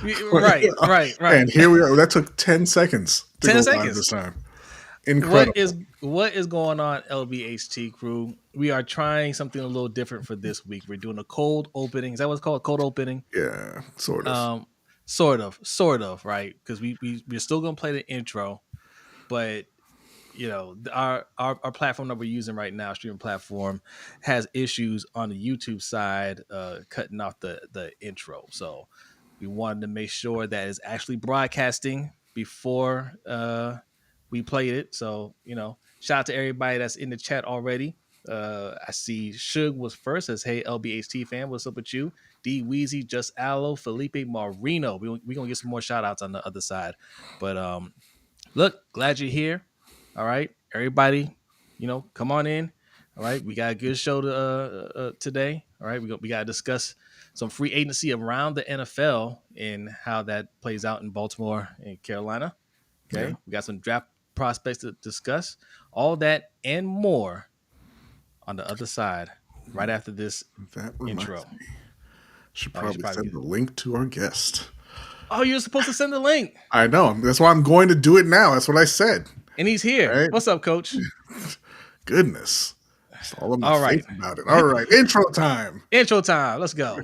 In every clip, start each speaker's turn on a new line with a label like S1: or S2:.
S1: Right.
S2: And here we are. That took 10 seconds to go
S1: 10
S2: live
S1: seconds.
S2: this time.
S1: What
S2: Incredible.
S1: is going on, LBHT crew? We are trying something a little different for this week. We're doing a cold opening. Is that what's called? Cold opening?
S2: Yeah, sort of.
S1: Um, sort of, right? Because we're still gonna play the intro, but our platform that we're using right now, streaming platform, has issues on the YouTube side, cutting off the intro. So we wanted to make sure that it's actually broadcasting before we played it. So shout out to everybody that's in the chat already. I see Suge was first. Says, "Hey LBHT fan, what's up with you?" D Weezy, Just Allo, Felipe Marino. We gonna get some more shout outs on the other side, but look, glad you're here. All right, everybody, come on in. All right, we got a good show today. All right, we got to discuss some free agency around the NFL and how that plays out in Baltimore and Carolina.
S2: Yeah.
S1: Okay, we got some draft prospects to discuss. All that and more on the other side, right after this
S2: That reminds
S1: intro.
S2: me. Should
S1: Oh, you should
S2: probably
S1: probably
S2: send
S1: get.
S2: the link to our guest.
S1: Oh, you're supposed to send the link,
S2: I know. That's why I'm going to do it now. That's what I said.
S1: and he's here.
S2: Right?
S1: What's up, Coach?
S2: Goodness. It's all in my
S1: All right,
S2: face about it. All right. Intro time.
S1: intro time. Let's go.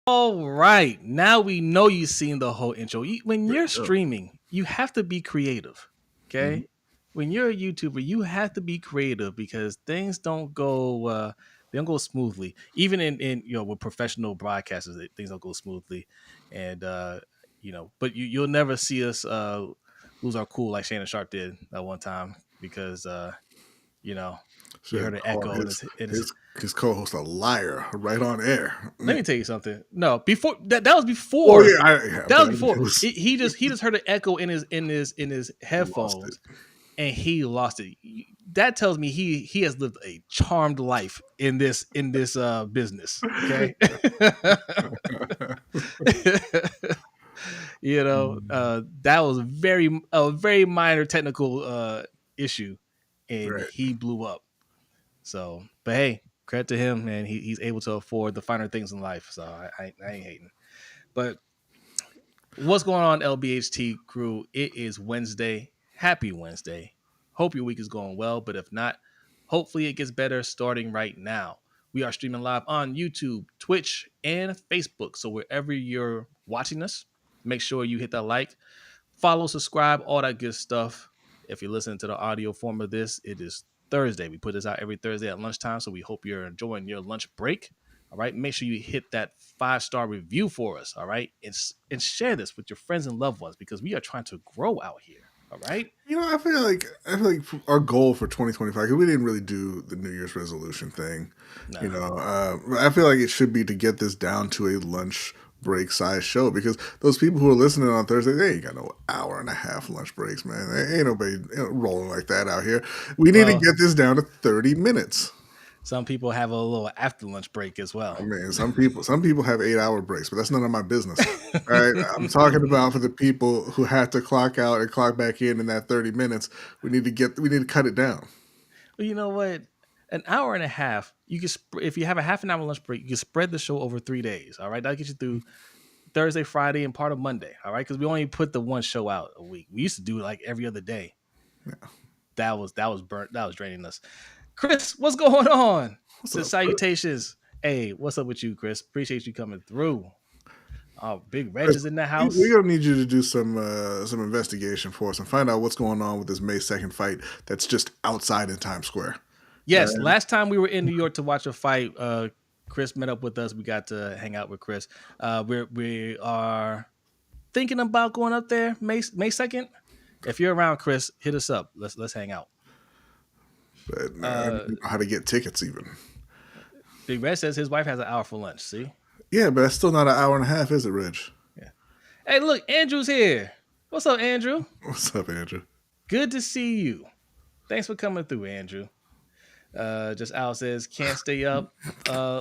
S1: All right. Now we know you've seen the whole intro. When you're streaming, you have to be creative. Okay.
S2: Mm-hmm.
S1: When you're a YouTuber, you have to be creative because things don't go they don't go smoothly. Even in with professional broadcasters, things don't go smoothly. And but you'll never see us lose our cool like Shannon Sharp did at one time because you know, we
S2: Should
S1: heard an
S2: call
S1: echo and
S2: his co-host a liar right on air.
S1: let me tell you something. No, before that was
S2: Oh
S1: before.
S2: yeah,
S1: That was
S2: okay.
S1: before. He just heard an echo in his
S2: Lost it.
S1: headphones and he lost it. That tells me he has lived a charmed life in this business. Okay. That was a very minor technical issue and
S2: Right.
S1: he blew up. So, but hey, credit to him, man. He's able to afford the finer things in life. So I ain't hating. But what's going on, LBHT crew? It is Wednesday. Happy Wednesday. Hope your week is going well. But if not, hopefully it gets better starting right now. We are streaming live on YouTube, Twitch, and Facebook. So wherever you're watching us, make sure you hit that like, follow, subscribe, all that good stuff. If you're listening to the audio form of this, it is Thursday. We put this out every Thursday at lunchtime. So we hope you're enjoying your lunch break. All right. Make sure you hit that 5-star review for us. All right. And share this with your friends and loved ones because we are trying to grow out here. All right.
S2: I feel like our goal for 2025, because we didn't really do the New Year's resolution thing.
S1: Nah.
S2: I feel like it should be to get this down to a lunch break size show, because those people who are listening on Thursday, they ain't got no hour and a half lunch breaks, man. There ain't nobody rolling like that out here. We need to get this down to 30 minutes.
S1: Some people have a little after lunch break as well.
S2: I mean, some people have 8-hour breaks, but that's none of my business. All right, I'm talking about for the people who have to clock out and clock back in that 30 minutes. We need to cut it down.
S1: Well, you know what? An hour and a half. You can if you have a half an hour lunch break, you can spread the show over 3 days. All right, that'll get you through Thursday, Friday, and part of Monday. All right, because we only put the one show out a week. We used to do it like every other day.
S2: Yeah.
S1: That was burnt. That was draining us. Chris, what's going on? Salutations. Hey, what's up with you, Chris? Appreciate you coming through. Oh, Big Reg is in the house.
S2: We're gonna need you to do some investigation for us and find out what's going on with this May 2nd fight that's just outside in Times Square.
S1: Yes, last time we were in New York to watch a fight, Chris met up with us. We got to hang out with Chris. We are thinking about going up there May 2nd. If you're around, Chris, hit us up. Let's hang out.
S2: But I don't know how to get tickets even.
S1: Big Red says his wife has an hour for lunch. See?
S2: Yeah, but that's still not an hour and a half, is it, Reg?
S1: Yeah. Hey, look, Andrew's here. What's up, Andrew?
S2: What's up, Andrew?
S1: Good to see you. Thanks for coming through, Andrew. Just Al says, can't stay up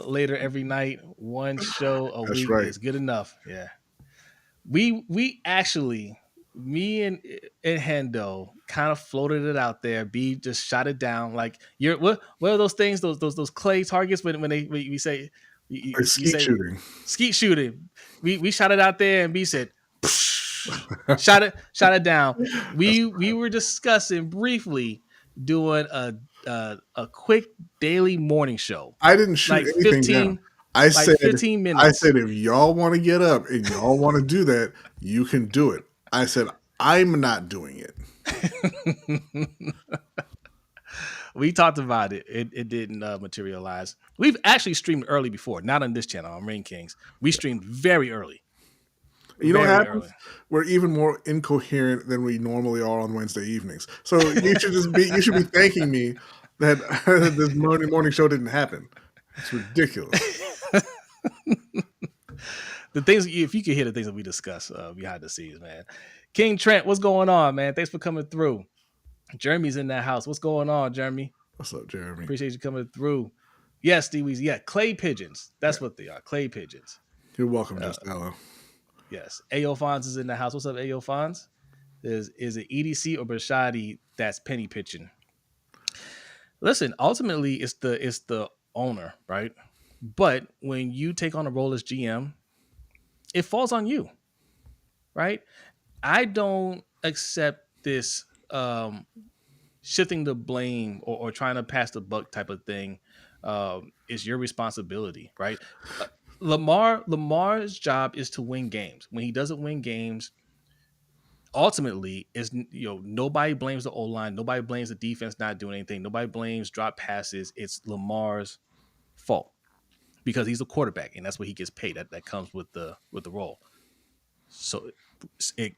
S1: later every night. One show a
S2: That's
S1: week
S2: right.
S1: is good enough. Yeah. We actually, me and Hendo kind of floated it out there. B just shot it down. Like you're what are those things? Those clay targets when we say
S2: Like
S1: you
S2: skeet
S1: say
S2: shooting.
S1: skeet shooting. We shot it out there and B said shot it down.
S2: That's
S1: We were discussing briefly doing a quick daily morning show,
S2: I didn't shoot
S1: like
S2: anything down.
S1: 15
S2: I
S1: like
S2: said,
S1: 15
S2: I
S1: minutes.
S2: said, if y'all want to get up and y'all want to do that, you can do it. I said, I'm not doing it.
S1: We talked about it. It didn't materialize. We've actually streamed early before, not on this channel on Ring Kings. We streamed very early,
S2: You know what
S1: very
S2: happens?
S1: early.
S2: We're even more incoherent than we normally are on Wednesday evenings. So you should be thanking me that this morning show didn't happen. It's ridiculous.
S1: The things, if you could hear the things that we discuss behind the scenes, man. King Trent, what's going on, man? Thanks for coming through. Jeremy's in that house. What's going on, Jeremy?
S2: What's up, Jeremy?
S1: Appreciate you coming through. Yes, Steve Weezy. Yeah, clay pigeons.
S2: Yeah.
S1: That's what they are. Clay pigeons.
S2: You're welcome,
S1: Uh,
S2: just Ella.
S1: yes. Ayo Fonz is in the house. What's up, Ayo Fonz? Is it EDC or Brashadi that's penny pitching? Listen, ultimately it's the owner, right? But when you take on a role as GM, it falls on you, right? I don't accept this shifting the blame or trying to pass the buck type of thing. Is your responsibility, right? Uh, Lamar's job is to win games. When he doesn't win games, ultimately is nobody blames the O line, nobody blames the defense not doing anything, nobody blames drop passes. It's Lamar's fault because he's a quarterback and that's what he gets paid. That comes with the role. So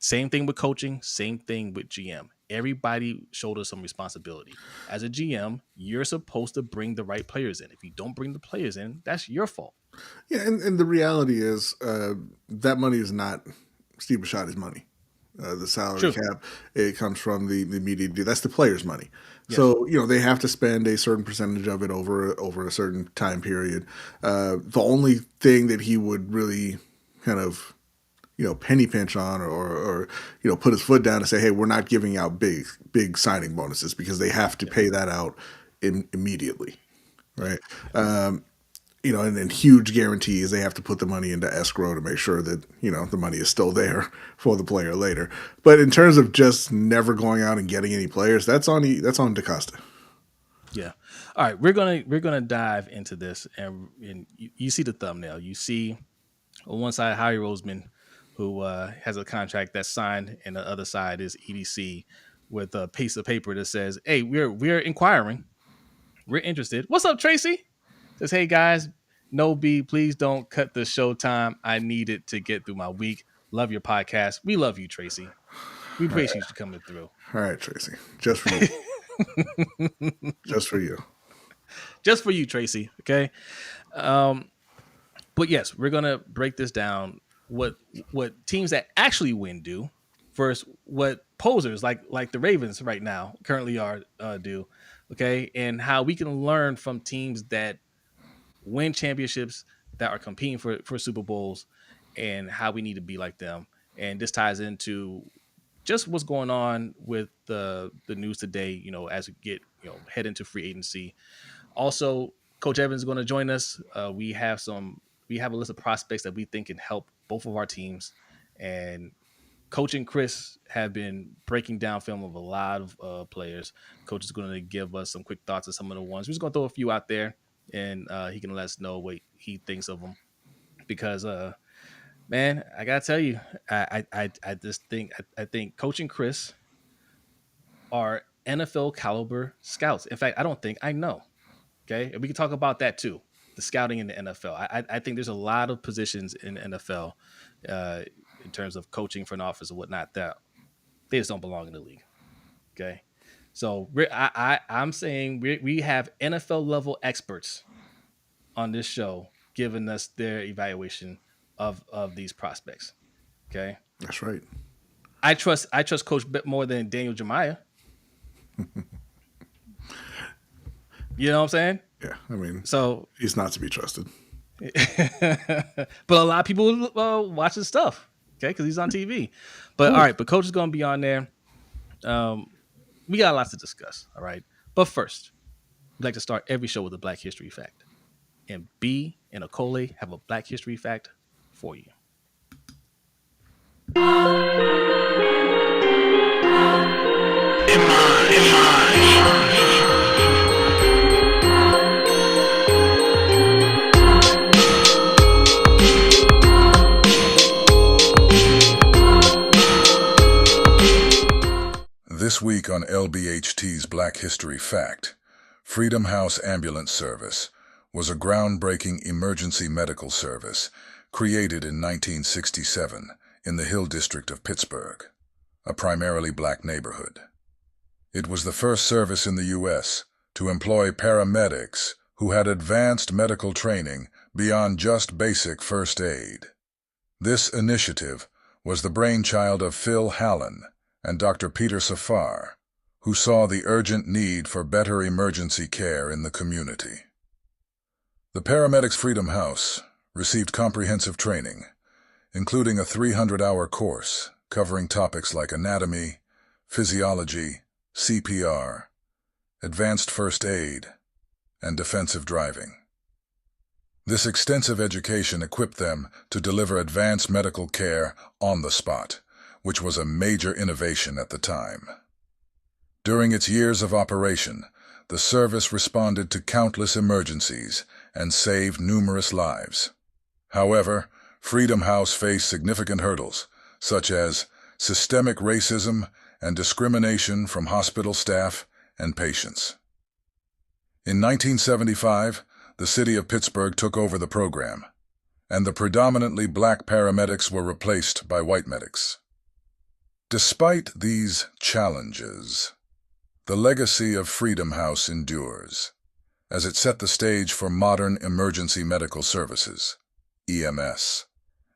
S1: same thing with coaching, same thing with GM. Everybody shoulders some responsibility. As a GM, you're supposed to bring the right players in. If you don't bring the players in, that's your fault.
S2: Yeah, and the reality is that money is not Steve Bisciotti's money. The salary
S1: True.
S2: cap, it comes from the media deal. That's the players' money.
S1: Yes.
S2: So they have to spend a certain percentage of it over a certain time period. The only thing that he would really kind of penny pinch on or put his foot down and say, hey, we're not giving out big signing bonuses because they have to pay that out immediately, right? And then huge guarantees. They have to put the money into escrow to make sure that, the money is still there for the player later. But in terms of just never going out and getting any players, that's on DaCosta.
S1: Yeah. All right. We're gonna dive into this, and you see the thumbnail. You see on one side Howie Roseman, who has a contract that's signed, and the other side is EDC with a piece of paper that says, "Hey, we're inquiring. We're interested." What's up, Tracy? Says, "Hey guys, no B, please don't cut the show time. I need it to get through my week. Love your podcast. We love you, Tracy. We appreciate you coming through."
S2: All right, Tracy. Just for you. Just for you.
S1: Just for you, Tracy. Okay. But yes, we're gonna break this down. What teams that actually win do versus what posers like the Ravens right now currently are do. Okay, and how we can learn from teams that win championships, that are competing for Super Bowls, and how we need to be like them. And this ties into just what's going on with the news today. As we get head into free agency. Also, Coach Evans is going to join us. We have a list of prospects that we think can help both of our teams. And Coach and Chris have been breaking down film of a lot of players. Coach is going to give us some quick thoughts of some of the ones. We're just going to throw a few out there, and he can let us know what he thinks of them. Because, man, I gotta tell you, I just think I think Coach and Chris are NFL caliber scouts. In fact, I don't think I know. Okay, and we can talk about that too. The scouting in the NFL. I think there's a lot of positions in the NFL in terms of coaching, front office, and whatnot that they just don't belong in the league. Okay, so I'm saying we have NFL level experts on this show giving us their evaluation of these prospects. Okay,
S2: That's right.
S1: I trust Coach a bit more than Daniel Jeremiah. You know what I'm saying?
S2: Yeah, I mean,
S1: So,
S2: he's not to be trusted.
S1: but a lot of people watch his stuff, okay, because he's on TV. But all right, but Coach is going to be on there. We got lots to discuss. All right, but first, we like to start every show with a Black History fact, and B and Okole have a Black History fact for you.
S3: This week on LBHT's Black History Fact, Freedom House Ambulance Service was a groundbreaking emergency medical service created in 1967 in the Hill District of Pittsburgh, a primarily black neighborhood. It was the first service in the U.S. to employ paramedics who had advanced medical training beyond just basic first aid. This initiative was the brainchild of Phil Hallen and Dr. Peter Safar, who saw the urgent need for better emergency care in the community. The Paramedics Freedom House received comprehensive training, including a 300-hour course covering topics like anatomy, physiology, CPR, advanced first aid, and defensive driving. This extensive education equipped them to deliver advanced medical care on the spot, which was a major innovation at the time. During its years of operation, the service responded to countless emergencies and saved numerous lives. However, Freedom House faced significant hurdles, such as systemic racism and discrimination from hospital staff and patients. In 1975, the city of Pittsburgh took over the program, and the predominantly black paramedics were replaced by white medics. Despite these challenges, the legacy of Freedom House endures, as it set the stage for modern emergency medical services, EMS,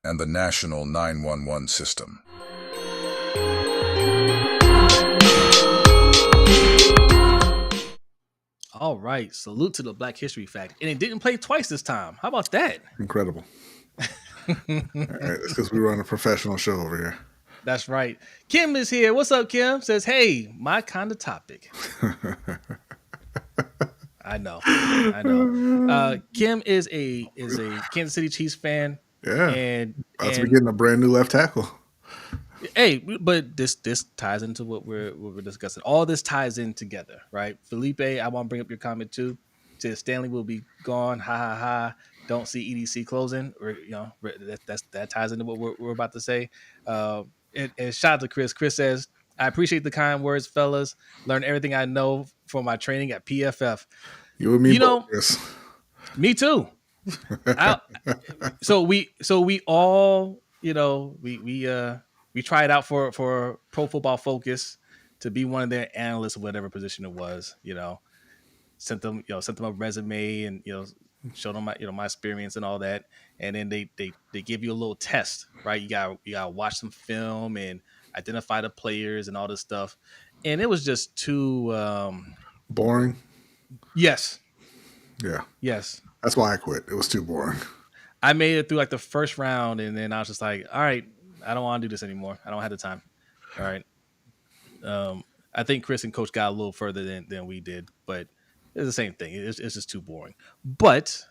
S3: and the national 911 system.
S1: All right, salute to the Black History fact, and it didn't play twice this time. How about that?
S2: Incredible. All right, it's because we run a professional show over here.
S1: That's right. Kim is here. What's up, Kim? Says, hey, my kind of topic. I know. Kim is a Kansas City Chiefs fan.
S2: Yeah,
S1: and
S2: about to be getting a brand new left tackle.
S1: Hey, but this ties into what we're discussing. All this ties in together, right? Felipe, I want to bring up your comment too. Says Stanley will be gone. Ha ha ha. Don't see EDC closing. Or that ties into what we're about to say. And shout out to Chris. Chris says, I appreciate the kind words, fellas. Learn everything I know from my training at PFF.
S2: You and me both, Chris.
S1: Me too. So we all, we tried out for Pro Football Focus to be one of their analysts, whatever position it was, sent them a resume and, showed them my experience and all that. And then they give you a little test, right? You gotta watch some film and identify the players and all this stuff. And it was just too
S2: boring.
S1: Yes.
S2: Yeah.
S1: Yes.
S2: That's why I quit. It was too boring.
S1: I made it through like the first round, and then I was just like, all right, I don't want to do this anymore. I don't have the time. All right. I think Chris and Coach got a little further than we did, but it's the same thing. It's just too boring. But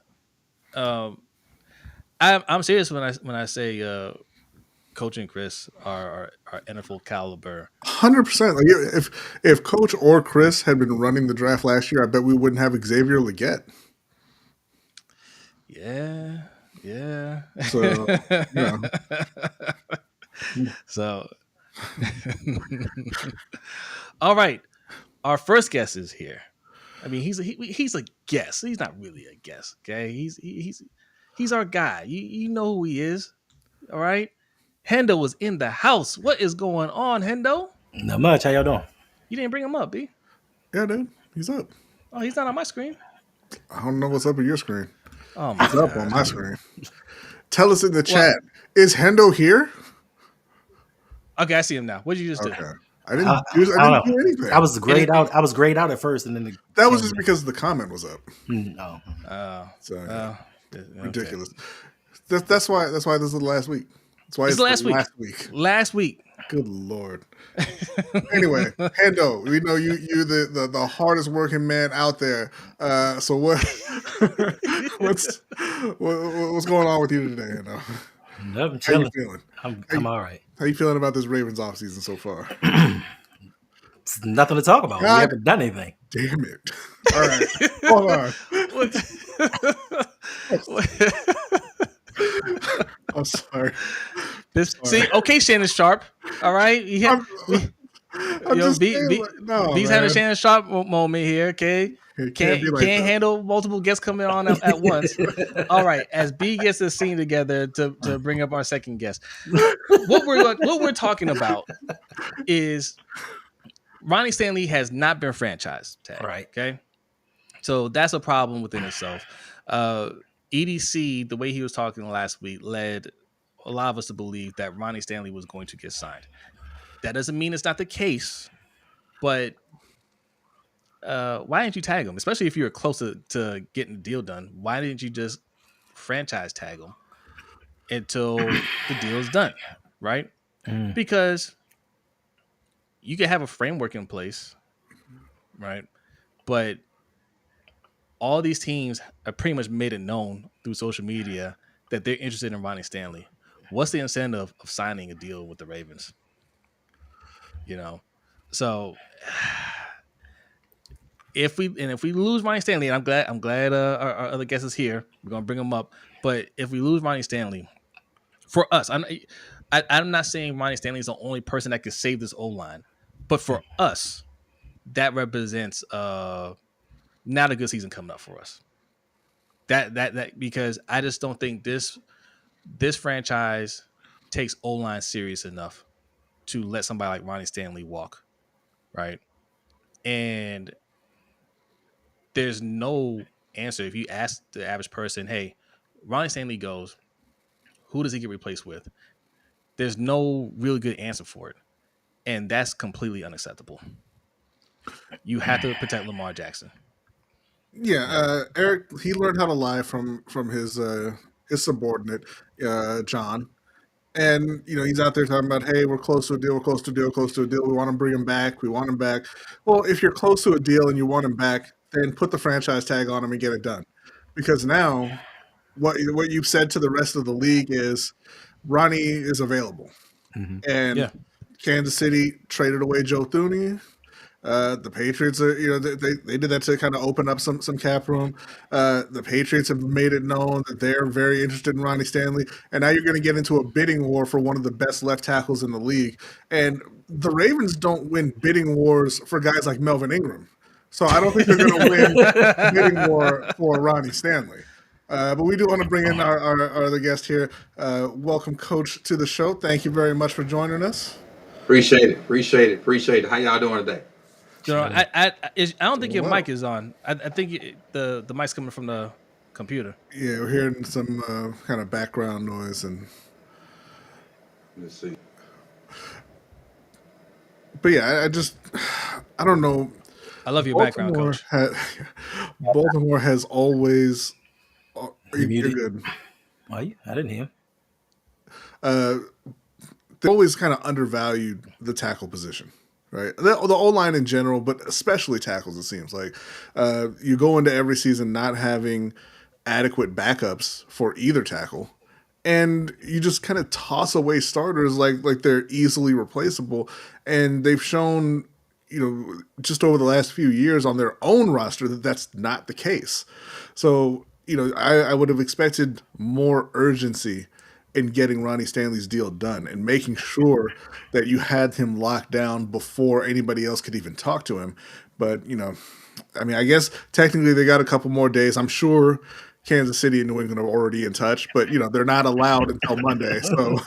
S1: I'm serious when I say Coach and Chris are NFL caliber.
S2: 100%. Like if Coach or Chris had been running the draft last year, I bet we wouldn't have Xavier Legette.
S1: Yeah. So, all right. Our first guest is here. I mean, he's a guest. He's not really a guest. Okay, he's our guy. You know who he is. All right. Hendo was in the house. What is going on, Hendo?
S4: Not much. How y'all doing?
S1: You didn't bring him up, B?
S2: Yeah, dude. He's up.
S1: Oh, he's not on my screen.
S2: I don't know what's up on your screen.
S1: Oh my
S2: He's up on my screen. Tell us in the chat. Is Hendo here?
S1: Okay, I see him now. What did you just do?
S2: Okay. I didn't do anything.
S4: I was grayed out. I was grayed out at first, and then
S2: that was just because the comment was up.
S4: No.
S2: So
S1: okay.
S2: ridiculous. That's why this is the last week. That's why it's the last week.
S1: Last week.
S2: Good Lord. Anyway, Hendo, we know you the hardest working man out there. So what's going on with you today, Hendo?
S4: Nothing.
S2: How you feeling?
S4: I'm all right.
S2: How you feeling about this Ravens offseason so far?
S4: It's nothing to talk about. We haven't done anything.
S2: Damn it. All right. Hold on. I'm sorry.
S1: Okay, Shannon Sharp. All right. He's having a Shannon Sharp moment here. Okay. Can't handle multiple guests coming on at once. All right. As B gets the scene together to bring up our second guest, what we're talking about is Ronnie Stanley has not been franchise tagged.
S4: Right.
S1: Okay. So that's a problem within itself. EDC, the way he was talking last week, led a lot of us to believe that Ronnie Stanley was going to get signed. That doesn't mean it's not the case, but why didn't you tag him? Especially if you were close to getting the deal done. Why didn't you just franchise tag him until the deal is done, right? Because you can have a framework in place, right? But all these teams have pretty much made it known through social media that they're interested in Ronnie Stanley. What's the incentive of signing a deal with the Ravens? So if we lose Ronnie Stanley, and I'm glad our other guest is here, we're gonna bring him up. But if we lose Ronnie Stanley, for us, I'm not saying Ronnie Stanley is the only person that could save this O-line, but for us, that represents not a good season coming up for us. That because I just don't think this franchise takes O-line serious enough to let somebody like Ronnie Stanley walk, right? And there's no answer. If you ask the average person, hey, Ronnie Stanley goes, who does he get replaced with? There's no really good answer for it. And that's completely unacceptable. You have to protect Lamar Jackson.
S2: Yeah, Eric, he learned how to lie from his subordinate, John. And, he's out there talking about, hey, we're close to a deal, we want to bring him back, Well, if you're close to a deal and you want him back, then put the franchise tag on him and get it done. Because now what you've said to the rest of the league is Ronnie is available. Mm-hmm. And Kansas City traded away Joe Thuney. The Patriots are, they did that to kind of open up some cap room. The Patriots have made it known that they're very interested in Ronnie Stanley, and now you're going to get into a bidding war for one of the best left tackles in the league. And the Ravens don't win bidding wars for guys like Melvin Ingram, so I don't think they're going to win a bidding war for Ronnie Stanley. But we do want to bring in our other guest here. Welcome, Coach, to the show. Thank you very much for joining us.
S5: Appreciate it. How y'all doing today?
S1: I don't think your mic is on. I think the mic's coming from the computer.
S2: Yeah, we're hearing some kind of background noise and.
S5: Let's see.
S2: But yeah, I don't know.
S1: I love your background, Coach.
S2: Baltimore has always.
S4: You're good. Why? I didn't hear.
S2: They always kind of undervalued the tackle position. Right, the O-line in general, but especially tackles. It seems like you go into every season not having adequate backups for either tackle, and you just kind of toss away starters like they're easily replaceable. And they've shown, just over the last few years on their own roster that that's not the case. So, I would have expected more urgency in getting Ronnie Stanley's deal done and making sure that you had him locked down before anybody else could even talk to him. But, I guess technically they got a couple more days. I'm sure Kansas City and New England are already in touch, but, they're not allowed until Monday. So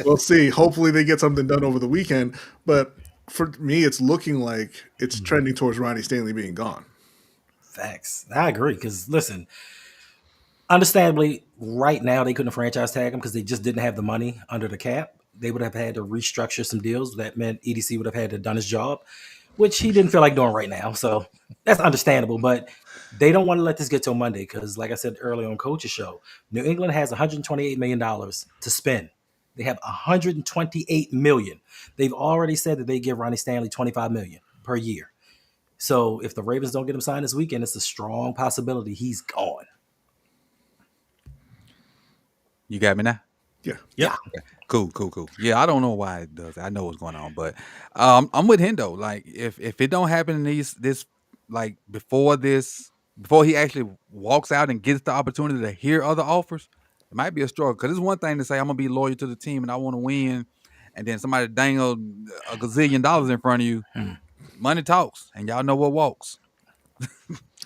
S2: we'll see. Hopefully they get something done over the weekend. But for me, it's looking like it's trending towards Ronnie Stanley being gone.
S4: Facts. I agree. Because, listen, understandably, right now they couldn't franchise tag him because they just didn't have the money under the cap. they would have had to restructure some deals. That meant EDC would have had to done his job, which he didn't feel like doing right now. So that's understandable. But they don't want to let this get till Monday because, like I said earlier on Coach's Show, New England has $128 million to spend. They have $128 million. They've already said that they give Ronnie Stanley $25 million per year. So if the Ravens don't get him signed this weekend, it's a strong possibility he's gone.
S6: You got me now?
S2: Yeah.
S1: Yep.
S6: Okay. Cool. Yeah, I don't know why it does. I know what's going on, but I'm with Hendo. Like, if it don't happen in before he actually walks out and gets the opportunity to hear other offers, it might be a struggle. Because it's one thing to say I'm gonna be loyal to the team and I want to win, and then somebody dangle $1 gazillion in front of you. Money talks, and y'all know what walks.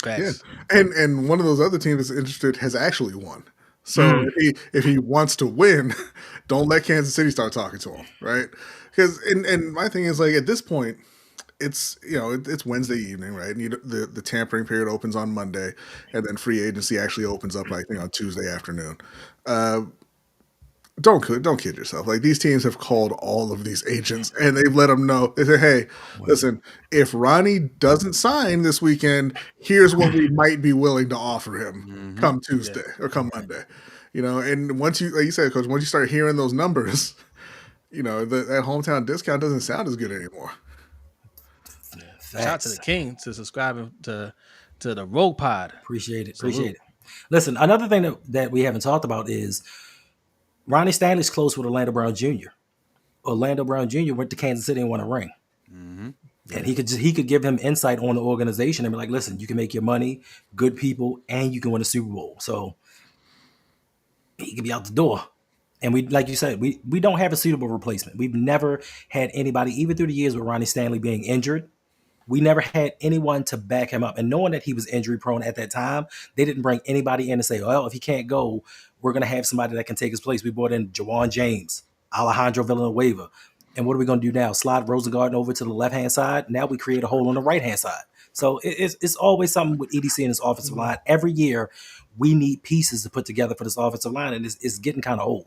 S2: Yeah, and one of those other teams that's interested has actually won. So if he wants to win, don't let Kansas City start talking to him, right? Because and my thing is, like, at this point, it's it's Wednesday evening, right? And the tampering period opens on Monday, and then free agency actually opens up, I think, on Tuesday afternoon. Don't kid yourself. Like, these teams have called all of these agents and they've let them know. They say, hey, listen, if Ronnie doesn't sign this weekend, here's what we might be willing to offer him come Tuesday or come Monday. And once you, like you said, Coach, once you start hearing those numbers, that hometown discount doesn't sound as good anymore.
S1: Shout out to the King to subscribing to the Rogue Pod.
S4: Appreciate it. Listen, another thing that we haven't talked about is Ronnie Stanley's close with Orlando Brown Jr. Orlando Brown Jr. went to Kansas City and won a ring. And he could give him insight on the organization and be like, listen, you can make your money, good people, and you can win a Super Bowl. So he could be out the door. And we, like you said, we don't have a suitable replacement. We've never had anybody, even through the years with Ronnie Stanley being injured, we never had anyone to back him up. And knowing that he was injury prone at that time, they didn't bring anybody in to say, well, if he can't go, we're going to have somebody that can take his place. We brought in Jawan James, Alejandro Villanueva. And what are we going to do now? Slide Rosengarten over to the left-hand side. Now we create a hole on the right-hand side. So it's always something with EDC and his offensive line. Every year, we need pieces to put together for this offensive line, and it's getting kind of old.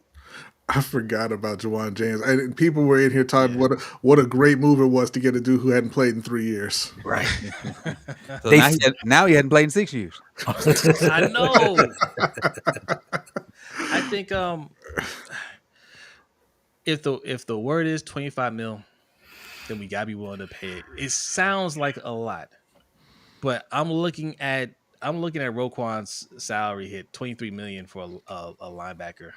S2: I forgot about Jawan James. And people were in here talking what a great move it was to get a dude who hadn't played in 3 years.
S4: Right.
S6: So now he hadn't played in 6 years.
S1: I know. I think if the word is $25 million, then we gotta be willing to pay it. It sounds like a lot, but I'm looking at Roquan's salary hit $23 million for a linebacker.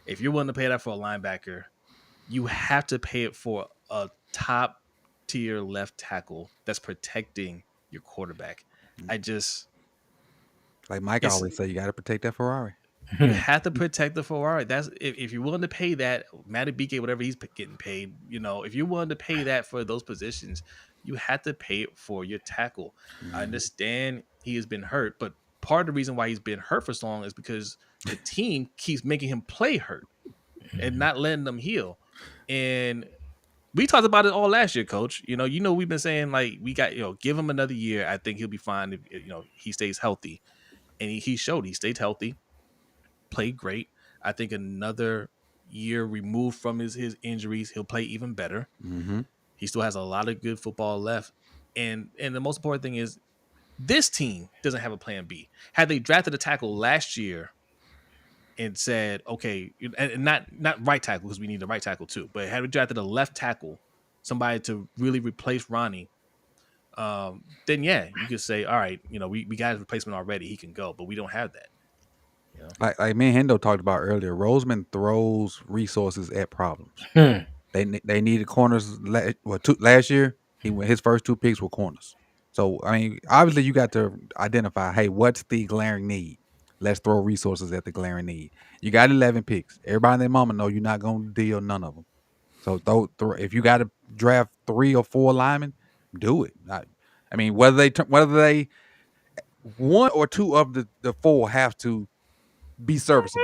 S1: If you're willing to pay that for a linebacker, you have to pay it for a top tier left tackle that's protecting your quarterback. I just,
S6: like Mike always say, you got to protect that Ferrari.
S1: You have to protect the Ferrari. That's if you're willing to pay that, Matty BK, whatever he's getting paid. If you're willing to pay that for those positions, you have to pay it for your tackle. I understand he has been hurt, but part of the reason why he's been hurt for so long is because the team keeps making him play hurt and not letting them heal. And we talked about it all last year, Coach. We've been saying, like, we got, give him another year. I think he'll be fine if he stays healthy. And he showed he stayed healthy, played great. I think another year removed from his injuries, he'll play even better. He still has a lot of good football left. And the most important thing is this team doesn't have a plan B. Had they drafted a tackle last year and said, okay, and not right tackle, because we need a right tackle too, but had we drafted a left tackle, somebody to really replace Ronnie, then yeah, you could say, all right, we got his replacement already, he can go, but we don't have that.
S6: Like me and Hendo talked about earlier, Roseman throws resources at problems. They needed corners last year. His first 2 picks were corners. So, I mean, obviously you got to identify, hey, what's the glaring need? Let's throw resources at the glaring need. You got 11 picks. Everybody and their mama know you're not going to deal none of them. So if you got to draft 3 or 4 linemen, do it. I mean, whether they 1 or 2 of the 4 have to be serviceable.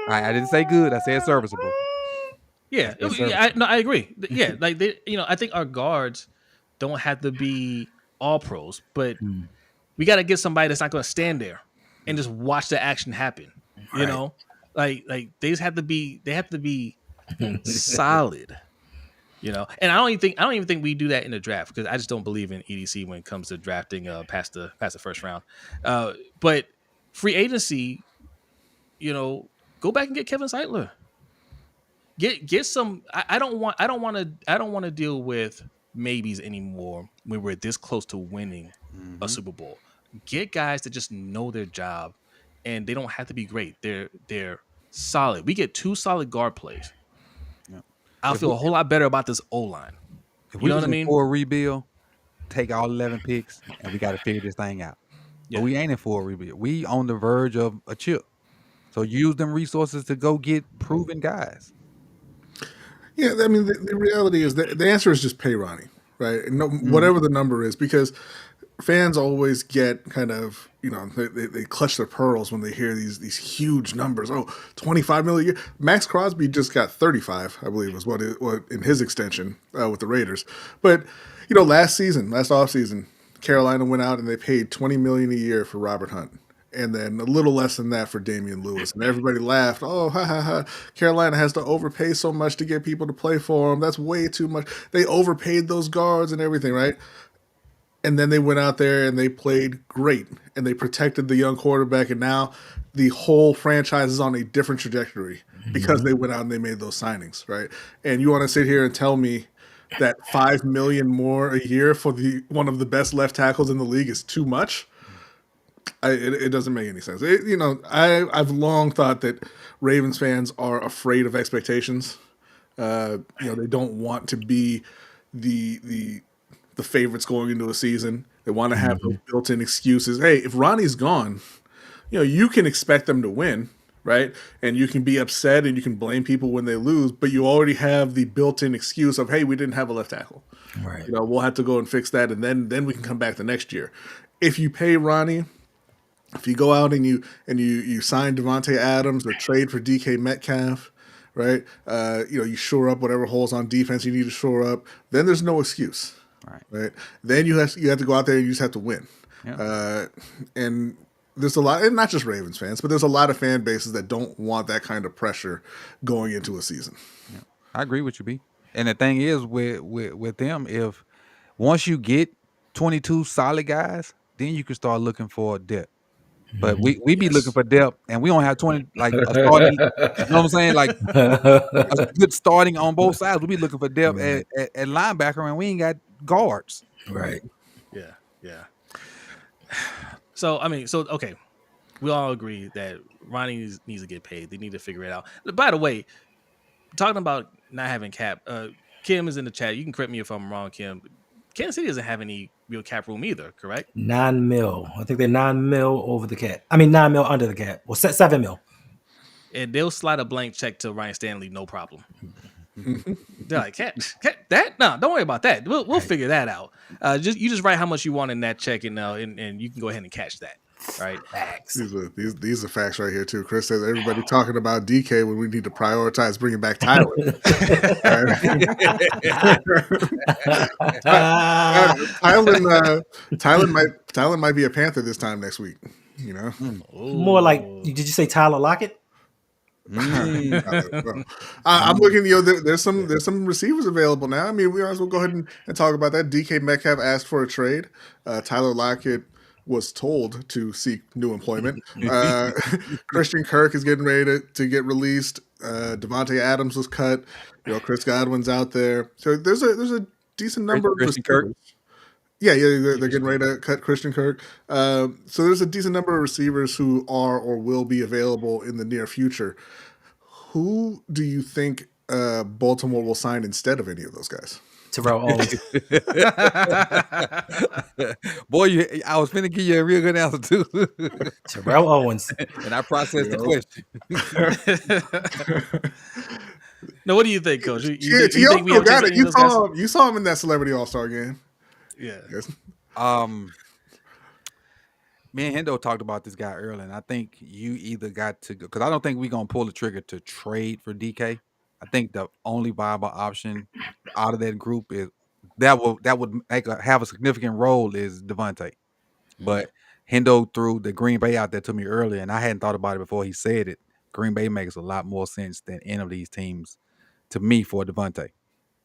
S6: I didn't say good. I said serviceable.
S1: Yeah, I agree. Yeah, like I think our guards don't have to be all pros, but we got to get somebody that's not going to stand there and just watch the action happen. Like they just have to be. They have to be solid. And I don't even think we do that in the draft because I just don't believe in EDC when it comes to drafting past the first round. But free agency, go back and get Kevin Zeitler. Get some. I don't want to deal with maybes anymore when we're this close to winning a Super Bowl. Get guys that just know their job, and they don't have to be great. They're solid. We get 2 solid guard plays.
S6: Yeah.
S1: I'll feel a whole lot better about this O-line.
S6: If
S1: You
S6: we
S1: know
S6: was
S1: what I mean?
S6: for a rebuild, take all 11 picks, and we got to figure this thing out.
S1: Yeah.
S6: But we ain't in for a rebuild. We on the verge of a chip. So use them resources to go get proven guys.
S2: Yeah, I mean, the reality is that the answer is just pay Ronnie, right? No, whatever the number is, because fans always get kind of, they clutch their pearls when they hear these huge numbers. Oh, 25 million a year. Max Crosby just got 35, I believe, was what in his extension with the Raiders. But last offseason, Carolina went out and they paid 20 million a year for Robert Hunt. And then a little less than that for Damian Lewis. And everybody laughed. Oh, ha, ha, ha. Carolina has to overpay so much to get people to play for them. That's way too much. They overpaid those guards and everything, right? And then they went out there and they played great. And they protected the young quarterback. And now the whole franchise is on a different trajectory because they went out and they made those signings, right? And you want to sit here and tell me that $5 million more a year for one of the best left tackles in the league is too much? It doesn't make any sense. I've long thought that Ravens fans are afraid of expectations. They don't want to be the favorites going into a season. They want to have those built-in excuses. Hey, if Ronnie's gone, you can expect them to win, right? And you can be upset and you can blame people when they lose, but you already have the built-in excuse of, hey, we didn't have a left tackle.
S4: Right.
S2: We'll have to go and fix that, and then we can come back the next year. If you pay Ronnie, if you go out and you sign Devontae Adams or trade for DK Metcalf, right? You shore up whatever holes on defense you need to shore up. Then there's no excuse, right? Then you have to go out there and you just have to win.
S6: Yeah.
S2: And there's a lot, and not just Ravens fans, but there's a lot of fan bases that don't want that kind of pressure going into a season.
S6: Yeah. I agree with you, B. And the thing is with them, if once you get 22 solid guys, then you can start looking for depth. But we be looking for depth, and we don't have 20 like a starting. You know what I'm saying? Like a good starting on both sides. We be looking for depth at linebacker, and we ain't got guards.
S4: Right.
S1: Yeah. So okay, we all agree that Ronnie needs to get paid. They need to figure it out. By the way, talking about not having cap, Kim is in the chat. You can correct me if I'm wrong, Kim. Kansas City doesn't have any real cap room either, correct?
S4: $9 million. I think they're $9 million over the cap. I mean, $9 million under the cap. Well, $7 million.
S1: And they'll slide a blank check to Ryan Stanley, no problem. They're like, cap that? No, don't worry about that. We'll figure that out. You just write how much you want in that check, and you can go ahead and catch that. Right?
S4: Facts.
S2: These are facts right here too. Chris says everybody talking about DK when we need to prioritize bringing back Tyler. Tyler might be a Panther this time next week.
S4: More like, did you say Tyler Lockett?
S2: I'm looking. There's some receivers available now. I mean, we might as well go ahead and talk about that. DK Metcalf asked for a trade. Tyler Lockett was told to seek new employment. Christian Kirk is getting ready to get released. Devontae Adams was cut. Chris Godwin's out there. So there's a decent number of
S6: Christian Kirk.
S2: Yeah, they're getting ready to cut Christian Kirk. So there's a decent number of receivers who are or will be available in the near future. Who do you think Baltimore will sign instead of any of those guys?
S4: Terrell Owens.
S6: Boy, I was finna give you a real good answer too.
S4: Terrell Owens.
S6: And I processed the question.
S1: Now, what do you think, Coach? You
S2: think we got it? You saw him in that Celebrity All-Star game.
S1: Yeah.
S2: Yes.
S6: Me and Hendo talked about this guy earlier, and I think you either got to go, because I don't think we're gonna pull the trigger to trade for DK. I think the only viable option out of that group is that would have a significant role is Devontae. But Hendo threw the Green Bay out there to me earlier, and I hadn't thought about it before he said it. Green Bay makes a lot more sense than any of these teams to me for Devontae.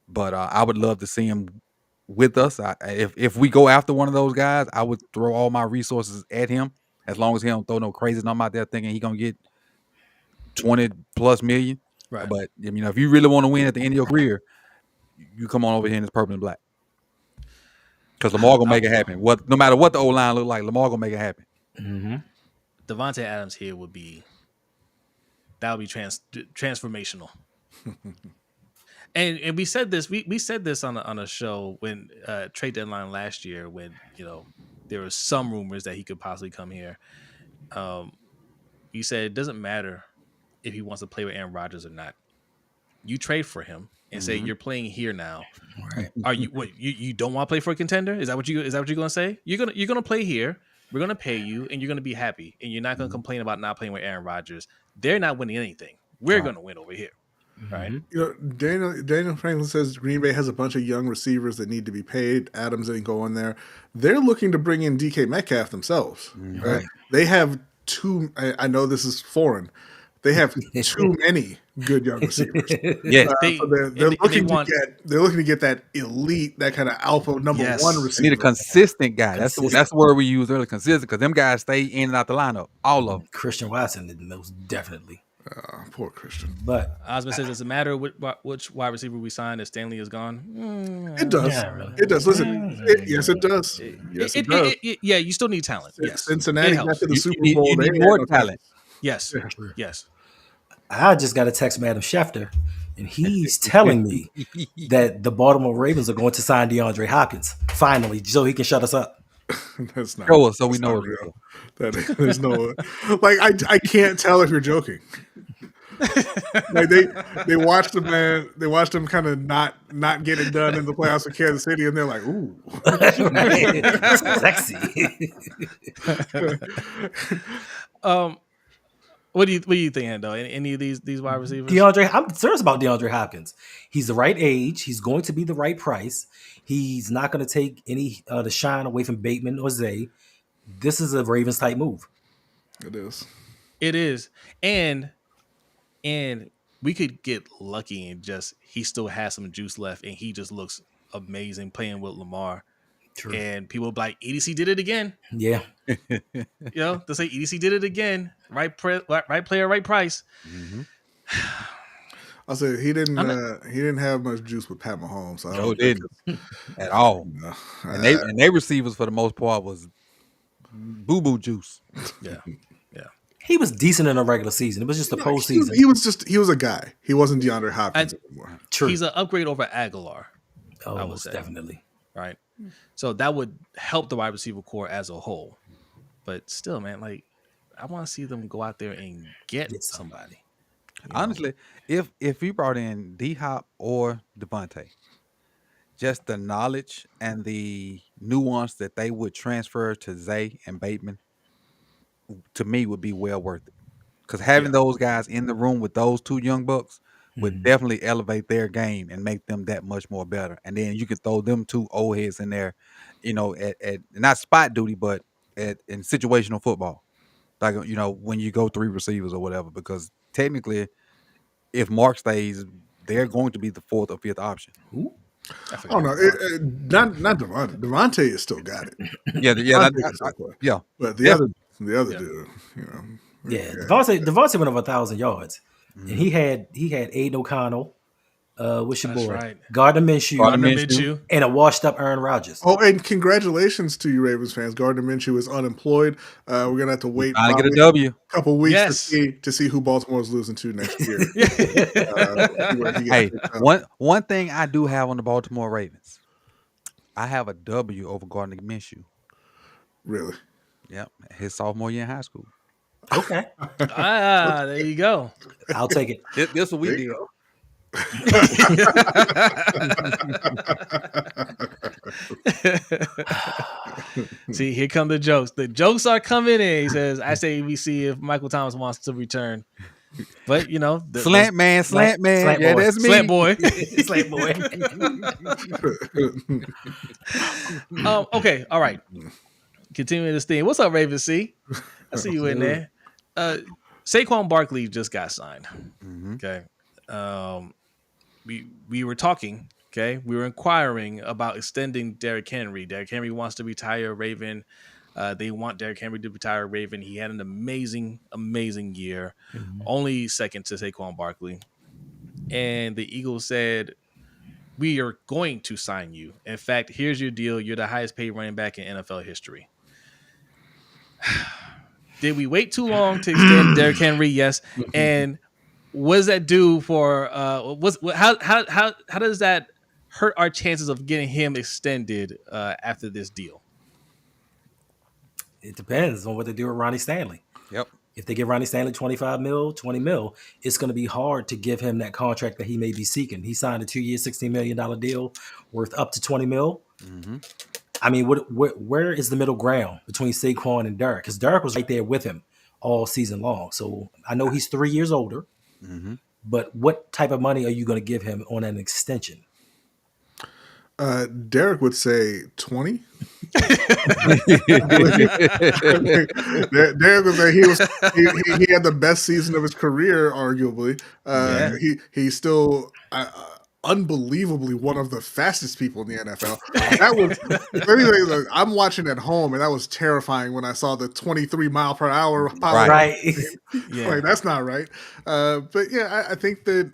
S6: But I would love to see him with us. If we go after one of those guys, I would throw all my resources at him, as long as he don't throw no crazy number out there thinking he gonna get 20 plus million.
S1: Right.
S6: But if you really want to win at the end of your career, you come on over here in this purple and black. Because Lamar gonna make it happen. No matter what the old line look like, Lamar gonna make it happen.
S4: Mm-hmm.
S1: Devontae Adams here would be transformational. And we said this we said this on a show when trade deadline last year, when there were some rumors that he could possibly come here. You said it doesn't matter if he wants to play with Aaron Rodgers or not. You trade for him and say you're playing here now.
S4: Right.
S1: Are you you don't want to play for a contender? Is that what you're gonna say? You're gonna play here. We're gonna pay you, and you're gonna be happy, and you're not gonna complain about not playing with Aaron Rodgers. They're not winning anything. We're gonna win over here, right?
S2: Daniel Franklin says Green Bay has a bunch of young receivers that need to be paid. Adams ain't going there. They're looking to bring in DK Metcalf themselves. Right? They have two. I know this is foreign. They have too many good young receivers.
S6: Yeah,
S2: they're looking to get that elite, that kind of alpha number one receiver.
S6: They need a consistent guy. That's the word we use earlier. Consistent, because them guys stay in and out the lineup. All of them.
S4: Christian Watson, most definitely.
S2: Poor Christian.
S4: But
S1: Osmond says, does it matter which wide receiver we sign if Stanley is gone?
S2: It does.
S4: Yeah, really.
S2: It does. Listen, yes, it does. Yes, it does.
S1: Yeah, you still need talent. Yes,
S2: Cincinnati got to the Super Bowl.
S6: You need more talent.
S1: Yes, yes.
S4: I just got a text from Adam Schefter, and he's telling me that the Baltimore Ravens are going to sign DeAndre Hopkins finally, so he can shut us up.
S2: That's not.
S6: Show us so we know it's
S2: real. There's no I can't tell if you're joking. Like they watched the man. They watched him kind of not get it done in the playoffs with Kansas City, and they're like, "Ooh,
S4: sexy."
S1: What do you think, Hendo? Any of these wide receivers?
S4: I'm serious about DeAndre Hopkins. He's the right age. He's going to be the right price. He's not going to take any the shine away from Bateman or Zay. This is a Ravens type move.
S2: It is.
S1: It is, and we could get lucky and just he still has some juice left, and he just looks amazing playing with Lamar.
S4: True.
S1: And people be like, EDC did it again.
S4: Yeah.
S1: They say EDC did it again. Right player, right price.
S6: Mm-hmm.
S2: I'll say he didn't have much juice with Pat Mahomes. So
S6: No, didn't at all.
S2: No.
S6: And they receivers for the most part was boo-boo juice.
S1: Yeah.
S4: He was decent in a regular season. It was just the postseason.
S2: He was a guy. He wasn't DeAndre Hopkins anymore.
S4: True.
S1: He's an upgrade over Aguilar.
S4: Oh,
S1: I would
S4: most
S1: say.
S4: definitely.
S1: Right. So that would help the wide receiver core as a whole. But still, man, like I want to see them go out there and get somebody.
S6: Honestly, if you brought in D-Hop or Devontae, just the knowledge and the nuance that they would transfer to Zay and Bateman, to me, would be well worth it. Because having those guys in the room with those two young bucks would definitely elevate their game and make them that much more better. And then you can throw them two old heads in there, at not spot duty, but in situational football. Like, when you go three receivers or whatever, because technically, if Mark stays, they're going to be the fourth or fifth option.
S4: Ooh.
S2: Oh no, not Devontae. Devontae has still got it.
S6: Yeah.
S2: But the other dude,
S4: Yeah, Devontae went over 1,000 yards, and he had Aiden O'Connell, what's your boy,
S1: right.
S4: Gardner Minshew, and a washed up Aaron Rodgers.
S2: Oh, and congratulations to you Ravens fans. Gardner Minshew is unemployed. We're gonna have to wait
S6: to get a W.
S2: Couple weeks to see who Baltimore's losing to next year.
S6: Hey, one thing I do have on the Baltimore Ravens, I have a W over Gardner Minshew.
S2: Really?
S6: Yep, his sophomore year in high school.
S4: Okay.
S1: There you go.
S4: I'll take it.
S6: This what we did.
S1: See, here come the jokes. The jokes are coming in. He says, I say we see if Michael Thomas wants to return. But
S6: slant man. Yeah, that's me.
S1: Slant boy.
S4: Slant boy.
S1: Okay, all right. Continuing this theme. What's up, Ravens C? I see you in there. Saquon Barkley just got signed.
S6: Mm-hmm.
S1: Okay. we were talking. Okay, we were inquiring about extending Derrick Henry. Derrick Henry wants to retire Raven. They want Derrick Henry to retire Raven. He had an amazing year, only second to Saquon Barkley. And the Eagles said, we are going to sign you. In fact, here's your deal. You're the highest paid running back in NFL history. Did we wait too long to extend Derrick Henry? Yes. And what does that do for how does that hurt our chances of getting him extended after this deal?
S4: It depends on what they do with Ronnie Stanley.
S6: Yep.
S4: If they give Ronnie Stanley 25 mil, 20 mil, it's going to be hard to give him that contract that he may be seeking. He signed a 2-year, $16 million deal worth up to 20 mil.
S6: Mm-hmm.
S4: I mean, where is the middle ground between Saquon and Derrick? Because Derrick was right there with him all season long. So I know he's 3 years older, but what type of money are you going to give him on an extension?
S2: Derrick would say 20. Derrick was like he had the best season of his career, arguably. He's still unbelievably one of the fastest people in the NFL. That was I'm watching at home, and that was terrifying when I saw the 23 mile per hour power.
S4: Right.
S2: Like, that's not right. But yeah, I think that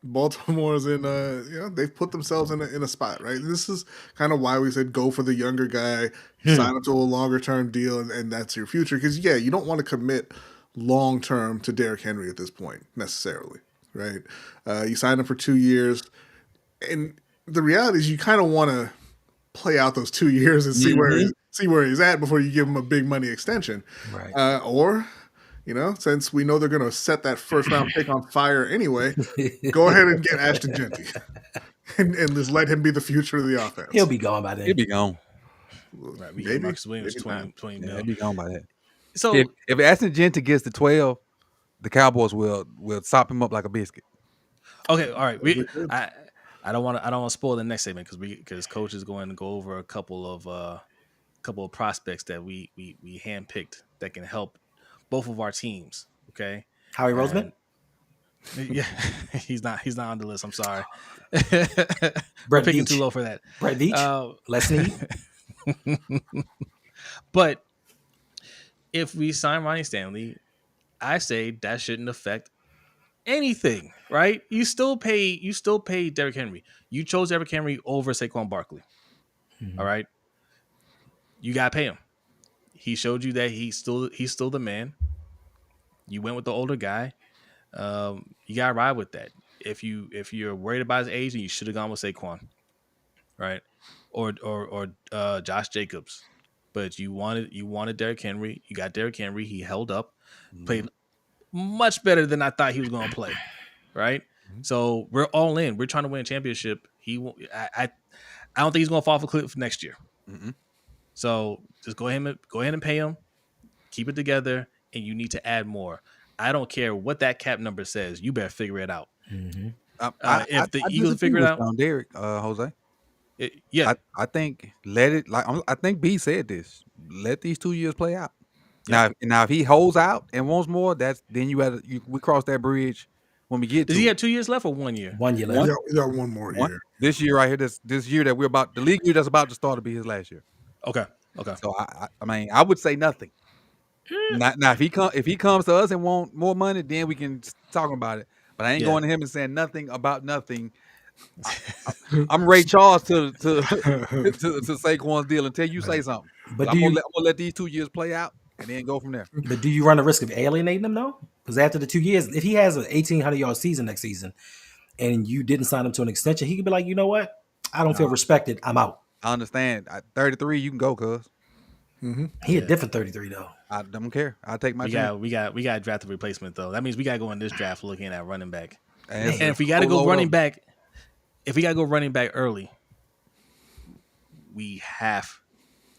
S2: Baltimore's in they've put themselves in a spot, right? This is kind of why we said go for the younger guy, sign up to a longer term deal, and that's your future. Because you don't want to commit long term to Derrick Henry at this point necessarily, right? You sign him for 2 years, and the reality is you kind of want to play out those 2 years and see where he's at before you give him a big money extension,
S4: Right?
S2: Or since we know they're going to set that first round pick on fire anyway, go ahead and get Ashton Genty and just let him be the future of the offense.
S4: He'll be gone by then.
S6: He'll be gone.
S1: Right, we maybe Marcus Williams 20 mil.
S6: He'll be gone by that.
S1: So
S6: if Ashton Genty gets to 12, the Cowboys will sop him up like a biscuit.
S1: Okay, all right. I don't want to spoil the next segment because Coach is going to go over a couple of prospects that we handpicked that can help both of our teams. Okay,
S4: Howie Roseman.
S1: Yeah, he's not on the list. I'm sorry.
S4: Brett
S1: picking
S4: Veach.
S1: too low for that.
S4: Brett Veach. Leslie.
S1: But if we sign Ronnie Stanley, I say that shouldn't affect anything, right? You still pay Derrick Henry. You chose Derrick Henry over Saquon Barkley. All right. You gotta pay him. He showed you that he's still the man. You went with the older guy. You gotta ride with that. If you're worried about his age, then you should have gone with Saquon, right? Or Josh Jacobs. But you wanted Derrick Henry. You got Derrick Henry. He held up, played much better than I thought he was going to play, right? So we're all in. We're trying to win a championship. I don't think he's going to fall off a cliff next year. So just go ahead and pay him, keep it together, and you need to add more. I don't care what that cap number says. You better figure it out. If the Eagles figure it out,
S6: on Derrick, Jose.
S1: Yeah,
S6: I think let it I think B said this. Let these 2 years play out.
S1: Yeah.
S6: Now if he holds out and wants more, then we cross that bridge when we get.
S1: Does he have 2 years left or 1 year?
S4: 1 year left.
S2: You got one more year.
S6: This year right here, this year that the league year that's about to start to be his last year.
S1: Okay.
S6: So I mean I would say nothing. Now if he comes to us and want more money, then we can talk about it. But I ain't going to him and saying nothing about nothing. I'm Ray Charles to Saquon's deal until you say something. But I'm gonna let these 2 years play out and then go from there.
S4: But do you run the risk of alienating him though? Because after the 2 years, if he has an 1,800-yard season next season, and you didn't sign him to an extension, he could be like, you know what? I don't feel respected. I'm out.
S6: I understand. 33, you can go, cuz.
S4: He a different 33 though.
S6: I don't care. I'll take my chance.
S1: We got to draft a replacement though. That means we got to go in this draft looking at running back.
S6: And
S1: if we got to go running back, early, we have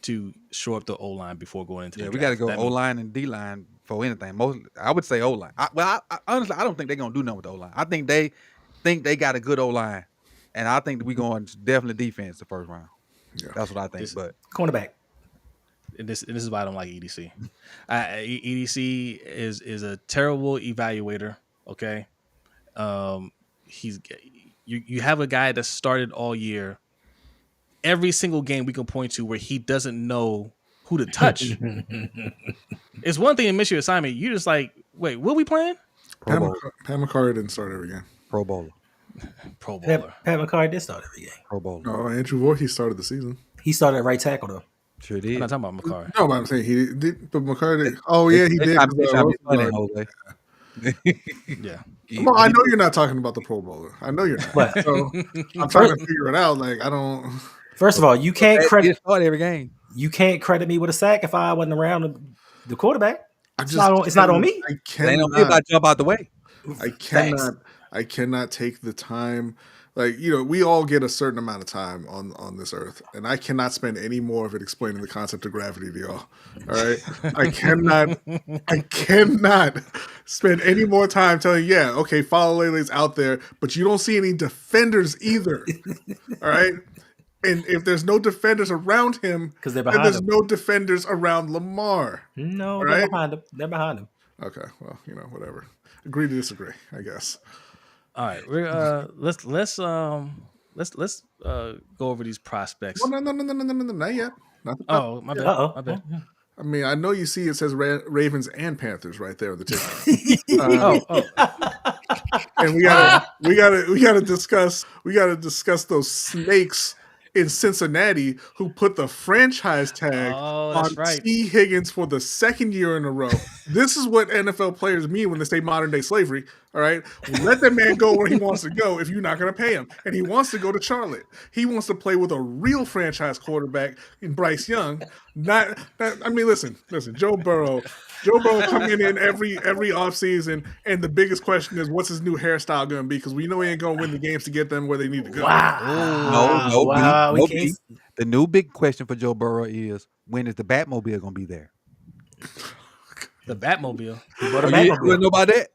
S1: to shore up the O line before going into the draft.
S6: We got to go O line and D line for anything. I would say O line. Honestly, I don't think they're gonna do nothing with the O line. I think they got a good O line, and I think we going definitely defense the first round. Yeah. That's what I think. But
S4: cornerback.
S1: And this is why I don't like EDC. EDC is a terrible evaluator. Okay, you have a guy that started all year. Every single game we can point to where he doesn't know who to touch. It's one thing to miss your assignment. You're just like, wait, what we playing?
S6: Pro Bowler.
S2: Pat McCarthy didn't start every game.
S6: Pro Bowler.
S1: Pro Bowler.
S4: Pat McCarthy did start every game.
S6: Pro Bowler.
S2: No, Andrew Voorhees started the season.
S4: He started at right tackle though.
S6: Sure
S1: I'm
S6: did.
S1: not talking about McCarthy.
S2: No, but I'm saying he did. But McCarthy. Oh yeah, he did.
S1: Yeah.
S2: Well, I know you're not talking about the Pro Bowler. I know you're not.
S4: But
S2: So I'm trying to figure it out. Like I don't.
S4: first of all, you can't
S6: He
S4: credit
S6: start every game.
S4: you can't credit me with a sack if I wasn't around the quarterback.
S2: It's
S4: not on me.
S2: I
S6: It ain't no me if I
S2: cannot.
S6: jump out the way.
S2: I
S4: Facts.
S2: cannot. I cannot take the time. Like we all get a certain amount of time on this earth, and I cannot spend any more of it explaining the concept of gravity to y'all. All right, I cannot. I cannot spend any more time telling you, yeah, okay, Lele's out there, but you don't see any defenders either. All right, and if there's no defenders around him,
S4: 'Cause they're
S2: then
S4: behind
S2: there's
S4: him.
S2: no defenders around Lamar.
S4: No,
S2: Right?
S4: they're behind him. They're behind him.
S2: Okay, well, whatever. Agree to disagree, I guess.
S1: All right, we're let's go over these prospects.
S2: Well, no, not yet. Not the
S1: Oh, my bad.
S4: Uh-oh.
S1: My bad.
S2: I mean, I know you see it says Ravens and Panthers right there on the ticket. And we gotta discuss those snakes in Cincinnati who put the franchise tag
S1: that's
S2: on
S1: right.
S2: T. Higgins for the second year in a row. This is what NFL players mean when they say modern day slavery. All right, let that man go where he wants to go if you're not going to pay him, and he wants to go to Charlotte. He wants to play with a real franchise quarterback in Bryce Young. I mean, listen, Joe Burrow. Joe Burrow coming in every offseason, and the biggest question is, what's his new hairstyle going to be? Because we know he ain't going to win the games to get them where they need to go.
S6: No, B. The new big question for Joe Burrow is, when is the Batmobile going to be there?
S1: The Batmobile.
S4: He bought a
S6: You
S4: Batmobile.
S6: didn't know about that?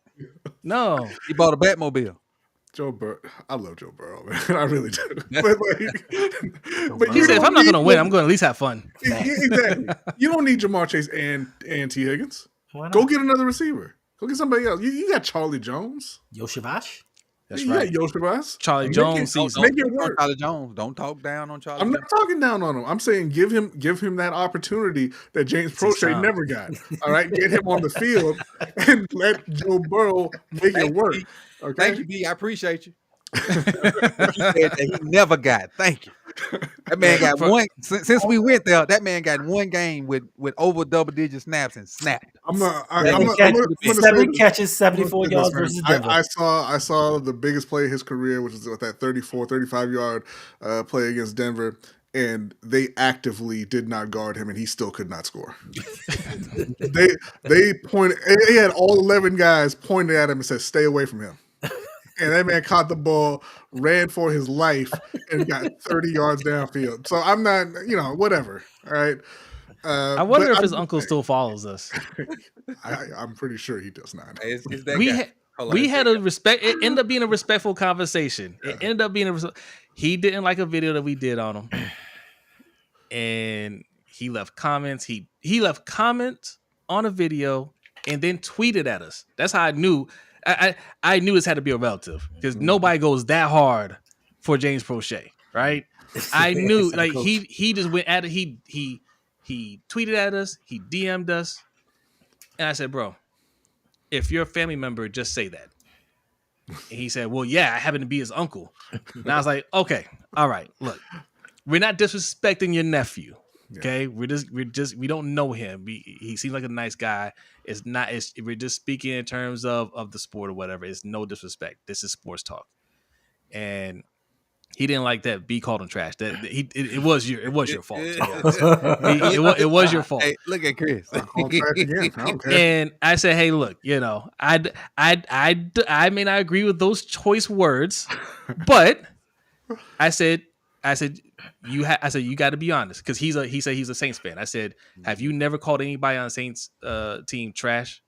S1: No.
S6: He bought a Batmobile.
S2: Joe Burrow, I love Joe Burrow, man. I really do. But
S1: He said, if I'm not going to win, I'm going to at least have fun.
S2: Exactly. You don't need Jamar Chase and T. Higgins.
S4: Why not?
S2: Go get another receiver. Go get somebody else. You got Charlie Jones.
S4: Yoshivash?
S1: That's
S2: You
S1: right.
S2: got Yoshivash.
S1: Charlie Jones season.
S2: Make it work.
S6: Charlie Jones. Don't talk down on Charlie
S2: I'm
S6: Jones.
S2: not talking down on him. I'm saying give him that opportunity that James Prochet
S1: time.
S2: never got. All right, get him on the field and let Joe Burrow make it work. Okay.
S6: Thank you, B. I appreciate you. He said that he never got. Thank you. That man got one. Since we went there, that man got one game with over double-digit snaps and snapped.
S2: I'm gonna
S4: Seven catches, 74 yards versus Denver.
S2: I saw the biggest play of his career, which was with that 35 yard play against Denver, and they actively did not guard him, and he still could not score. They pointed. They had all 11 guys pointed at him and said, "Stay away from him." And that man caught the ball, ran for his life, and got 30 yards downfield. So I'm not, whatever. All right.
S1: I wonder if his uncle still follows us.
S2: I'm pretty sure he does not.
S6: It's that guy.
S1: We had a respect. It ended up being a respectful conversation. It ended up being he didn't like a video that we did on him, and he left comments. He left comments on a video and then tweeted at us. That's how I knew. I knew this had to be a relative because nobody goes that hard for James Prochet, right? I knew like he just went at it. He tweeted at us. He DM'd us, and I said, "Bro, if you're a family member, just say that." And he said, "Well, yeah, I happen to be his uncle." And I was like, "Okay, all right. Look, we're not disrespecting your nephew. Okay, we don't know him. He seems like a nice guy. We're just speaking in terms of the sport or whatever. It's no disrespect. This is sports talk." And he didn't like that. B called him trash. It was your fault. It was your fault.
S6: Hey, look at Chris.
S1: And I said, "Hey, look, I may not agree with those choice words, but I said you got to be honest because he said he's a Saints fan. I said, have you never called anybody on Saints team trash?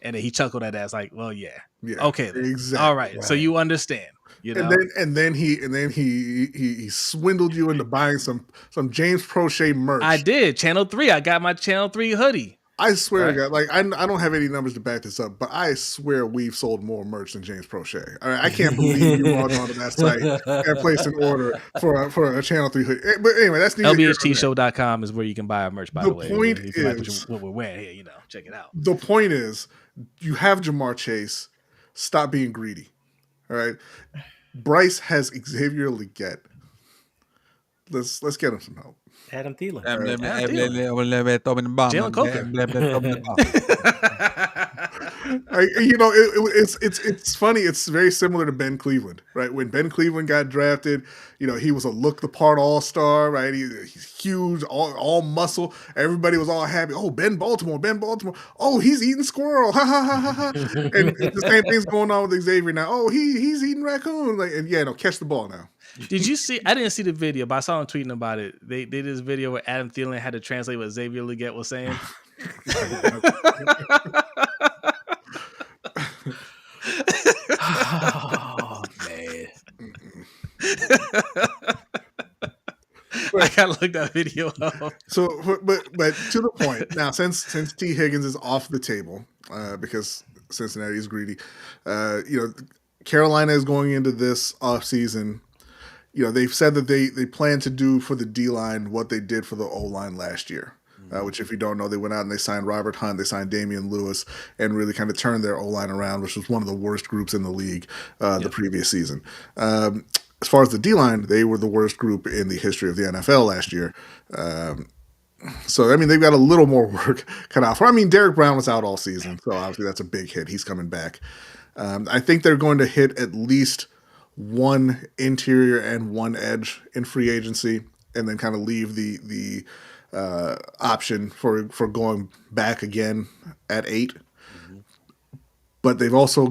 S1: And then he chuckled at that. I was like, well, yeah. Okay, then.
S2: Exactly.
S1: All right. So you understand,
S2: And then he swindled you into buying some James Prochet merch.
S1: I did. Channel 3. I got my Channel 3 hoodie.
S2: I swear
S1: Right.
S2: to God, like I don't have any numbers to back this up, but I swear we've sold more merch than James Prochet. I can't believe you logged onto that site and placed an order for a Channel 3 hoodie. But anyway, that's neither here nor there.
S1: LBHTShow.com is where you can buy our merch, by
S2: The
S1: the way.
S2: point
S1: If you like
S2: is,
S1: what we're wearing here, check it out.
S2: the point is, you have Jamar Chase. Stop being greedy. All right. Bryce has Xavier Leggett. Let's get him some help.
S4: Adam Thielen.
S1: Jalen Coker.
S2: It's funny. It's very similar to Ben Cleveland, right? When Ben Cleveland got drafted, he was a look the part all-star, right? He's huge, all muscle. Everybody was all happy. Oh, Ben Baltimore. Oh, he's eating squirrel. Ha ha ha ha ha. And the same thing's going on with Xavier now. Oh, he's eating raccoon. Catch the ball now.
S1: Did you see? I didn't see the video, but I saw him tweeting about it. They did this video where Adam Thielen had to translate what Xavier Leggett was saying.
S4: Oh man.
S1: I gotta look that video up.
S2: So, but to the point now, since T. Higgins is off the table because Cincinnati is greedy, Carolina is going into this offseason. They've said that they plan to do for the D-line what they did for the O-line last year, which, if you don't know, they went out and they signed Robert Hunt, they signed Damian Lewis, and really kind of turned their O-line around, which was one of the worst groups in the league the previous season. As far as the D-line, they were the worst group in the history of the NFL last year. So, they've got a little more work cut out for. Derrick Brown was out all season, so obviously that's a big hit. He's coming back. I think they're going to hit at least one interior and one edge in free agency, and then kind of leave the option for going back again at 8. Mm-hmm. But they've also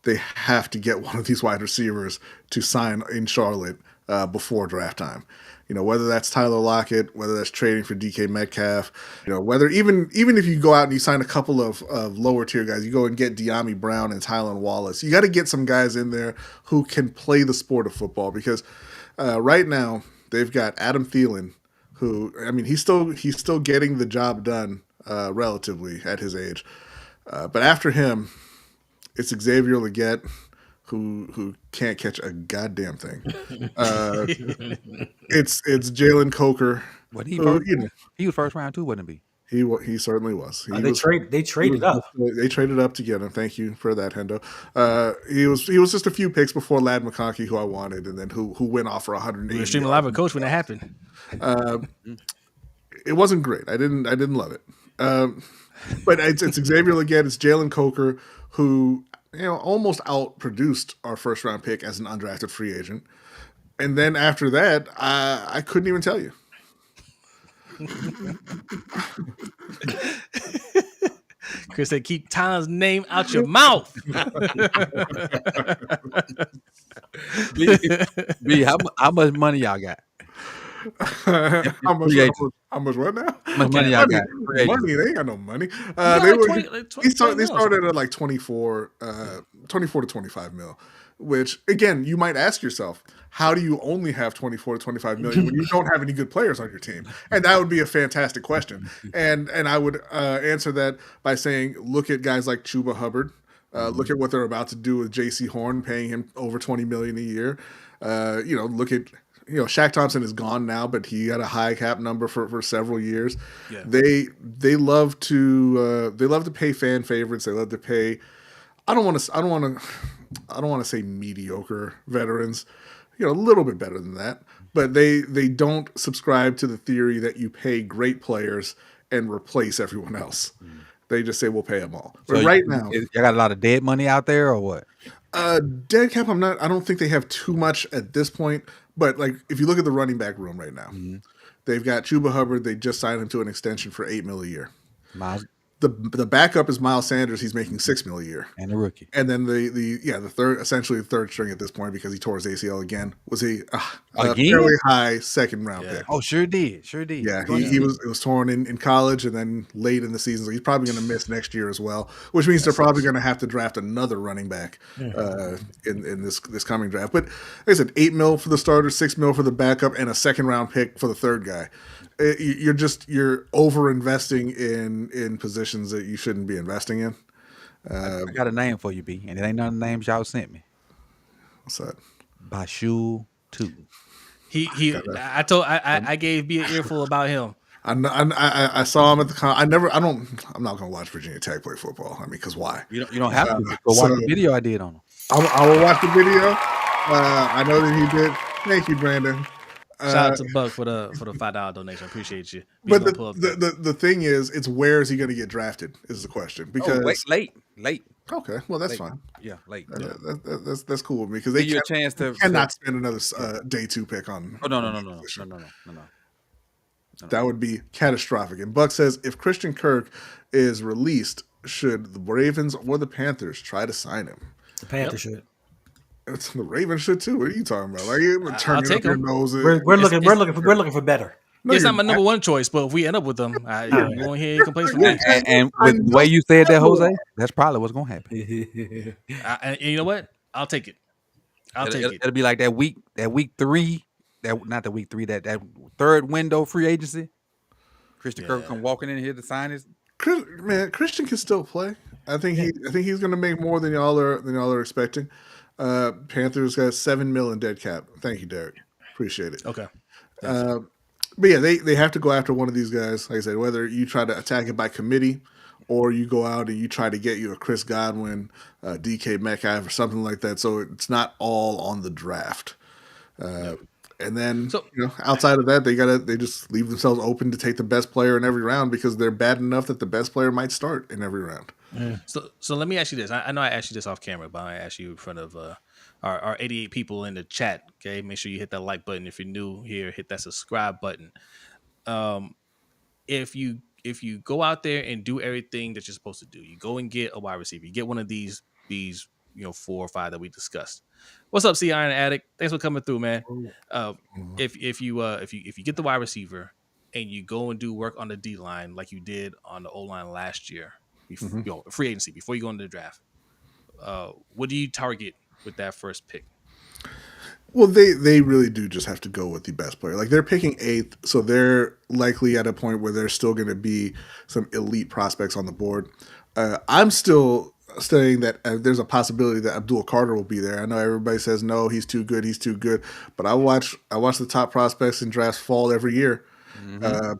S2: they have to get one of these wide receivers to sign in Charlotte before draft time. Whether that's Tyler Lockett, whether that's trading for DK Metcalf, whether even if you go out and you sign a couple of lower tier guys, you go and get De'Ami Brown and Tylan Wallace, you got to get some guys in there who can play the sport of football, because right now they've got Adam Thielen, who, he's still getting the job done relatively at his age. But after him, it's Xavier Leggett, who can't catch a goddamn thing. It's Jalen Coker.
S6: What he was first round too, wouldn't he?
S2: He certainly was.
S4: They traded up.
S2: They traded up to get him. Thank you for that, Hendo. He was just a few picks before Ladd McConkey, who I wanted, and then who went off for 180.
S1: We were streaming live with Coach when it happened.
S2: It wasn't great. I didn't love it. But it's Xavier Leggett. It's Jalen Coker, who almost outproduced our first round pick as an undrafted free agent. And then after that, I couldn't even tell you.
S1: Chris said, "Keep Tyler's name out your mouth."
S6: B, how much money y'all got?
S2: How much what now?
S6: How much money y'all got?
S2: Money, they ain't got no money. They started at like 24 to 25 mil, which, again, you might ask yourself, how do you only have 24 to 25 million when you don't have any good players on your team? And that would be a fantastic question. And I would answer that by saying, look at guys like Chuba Hubbard. Look at what they're about to do with J.C. Horn, paying him over $20 million a year. Look at Shaq Thompson is gone now, but he had a high cap number for several years. Yeah. They love to pay fan favorites. They love to pay. I don't want to say mediocre veterans. A little bit better than that, but they don't subscribe to the theory that you pay great players and replace everyone else. They just say we'll pay them all.
S6: So
S2: but right now,
S6: you got a lot of dead money out there, or what?
S2: Dead cap, I don't think they have too much at this point. But if you look at the running back room right now, they've got Chuba Hubbard. They just signed him to an extension for $8 million a year. the backup is Miles Sanders. He's making $6 million a year.
S6: And a rookie.
S2: And then the third string at this point, because he tore his ACL again, was a fairly high second round pick.
S6: Oh, sure did.
S2: Yeah, it was torn in college and then late in the season, so he's probably going to miss next year as well, which means they're probably going to have to draft another running back in this coming draft. But like I said, $8 million for the starter, $6 million for the backup, and a second round pick for the third guy. You're over investing in positions that you shouldn't be investing in.
S6: I got a name for you, B, and it ain't none of the names y'all sent me.
S2: What's that?
S6: Bashu Tootin.
S1: I gave B an earful about him.
S2: I saw him at the I'm not gonna watch Virginia Tech play football. I mean, because why?
S6: You don't have to go watch the video I did on him.
S2: I will watch the video. I know that he did. Thank you, Brandon.
S1: Shout out to Buck for the $5 donation. Appreciate you.
S2: But the thing is, it's where is he going to get drafted is the question. Because
S6: late.
S2: Okay, well that's fine.
S6: Yeah, late.
S2: That's cool with me because
S6: they
S2: cannot spend another day 2 pick on.
S6: Oh no.
S2: That would be catastrophic. And Buck says if Christian Kirk is released, should the Ravens or the Panthers try to sign him?
S4: The Panthers should.
S2: The Ravens should too. What are you talking about? Like you're turning up your noses.
S4: We're looking for better.
S1: No, it's not my number one choice, but if we end up with them, you won't hear any complaints from me.
S6: And with the way you said that, Jose, that's probably what's gonna happen.
S1: And you know what? I'll take it.
S6: It'll be like that week 3, that third window free agency. Christian Kirk come walking in here to sign his.
S2: Christian can still play. I think he's going to make more than y'all are expecting. Panthers got $7 million dead cap. Thank you, Derrick. Appreciate it.
S1: Okay.
S2: But yeah, they have to go after one of these guys. Like I said, whether you try to attack it by committee or you go out and you try to get you a Chris Godwin, DK Metcalf, or something like that. So it's not all on the draft. And then outside of that, they just leave themselves open to take the best player in every round because they're bad enough that the best player might start in every round.
S1: So let me ask you this. I know I asked you this off camera, but I asked you in front of our 88 people in the chat. Okay, make sure you hit that like button. If you're new here, hit that subscribe button. If you go out there and do everything that you're supposed to do, you go and get a wide receiver, you get one of these 4 or 5 that we discussed. What's up, C Iron Addict? Thanks for coming through, man. If you get the wide receiver and you go and do work on the D line like you did on the O line last year, free agency before you go into the draft, what do you target with that first pick?
S2: Well, they really do just have to go with the best player. Like they're picking 8th, so they're likely at a point where there's still going to be some elite prospects on the board. I'm still saying that there's a possibility that Abdul Carter will be there. I know everybody says no, he's too good, but I watch the top prospects in drafts fall every year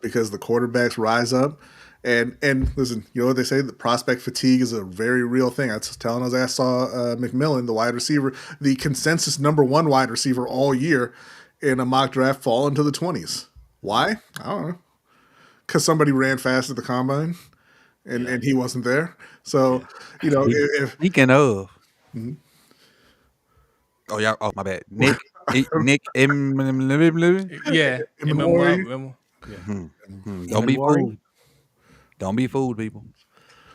S2: because the quarterbacks rise up. And listen, you know what they say? The prospect fatigue is a very real thing. I was telling us I saw McMillan, the wide receiver, the consensus number 1 wide receiver all year in a mock draft, fall into the 20s. Why? I don't know. Because somebody ran fast at the combine and he wasn't there. So, if
S6: speaking of, my bad. Nick, Don't be fooled, people.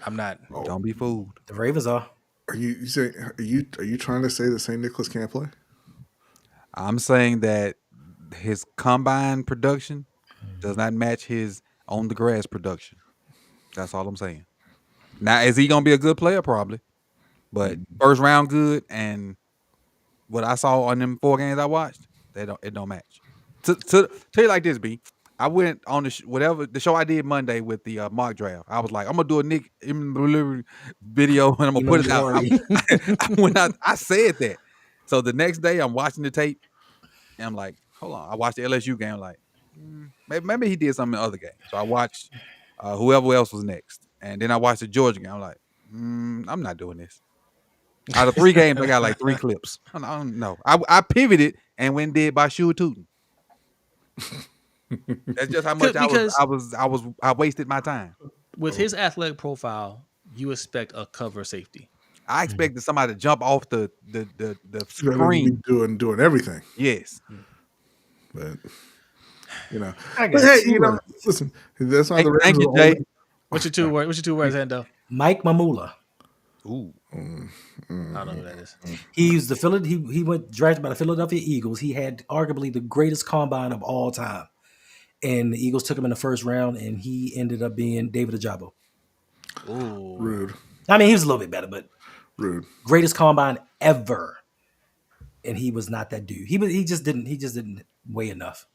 S1: I'm not.
S6: Don't be fooled.
S4: The Ravens are.
S2: Are you trying to say that St. Nicholas can't play?
S6: I'm saying that his combine production does not match his on the grass production. That's all I'm saying. Now, is he gonna be a good player? Probably, but first round good, and what I saw on them 4 games I watched, it don't match. To tell you like this, B. I went on the show I did Monday with the mock draft. I was like, I'm gonna do a Nick video and I'm gonna put it out. I said that. So the next day I'm watching the tape and I'm like, hold on. I watched the LSU game. I'm like, maybe he did something in the other game. So I watched whoever else was next, and then I watched the Georgia game. I'm like, I'm not doing this. Out of 3 games, I got like 3 clips. I don't know. I pivoted and went and did by Shoe Tootin'. That's just how much I wasted my time.
S1: With his athletic profile, you expect a cover safety.
S6: I expected somebody to jump off the screen,
S2: doing everything.
S6: Yes,
S2: but listen, that's why the Ravens.
S6: Thank you, Jay.
S1: What's your 2 words? What's your 2 words, Hendo?
S4: Mike Mamula.
S6: Ooh.
S1: I don't know who that is.
S4: He's he went drafted by the Philadelphia Eagles. He had arguably the greatest combine of all time. And the Eagles took him in the first round, and he ended up being David Ajabo.
S1: Ooh,
S2: Rude.
S4: I mean, he was a little bit better, but
S2: Rude.
S4: greatest combine ever. And he was not that dude. He just didn't weigh enough.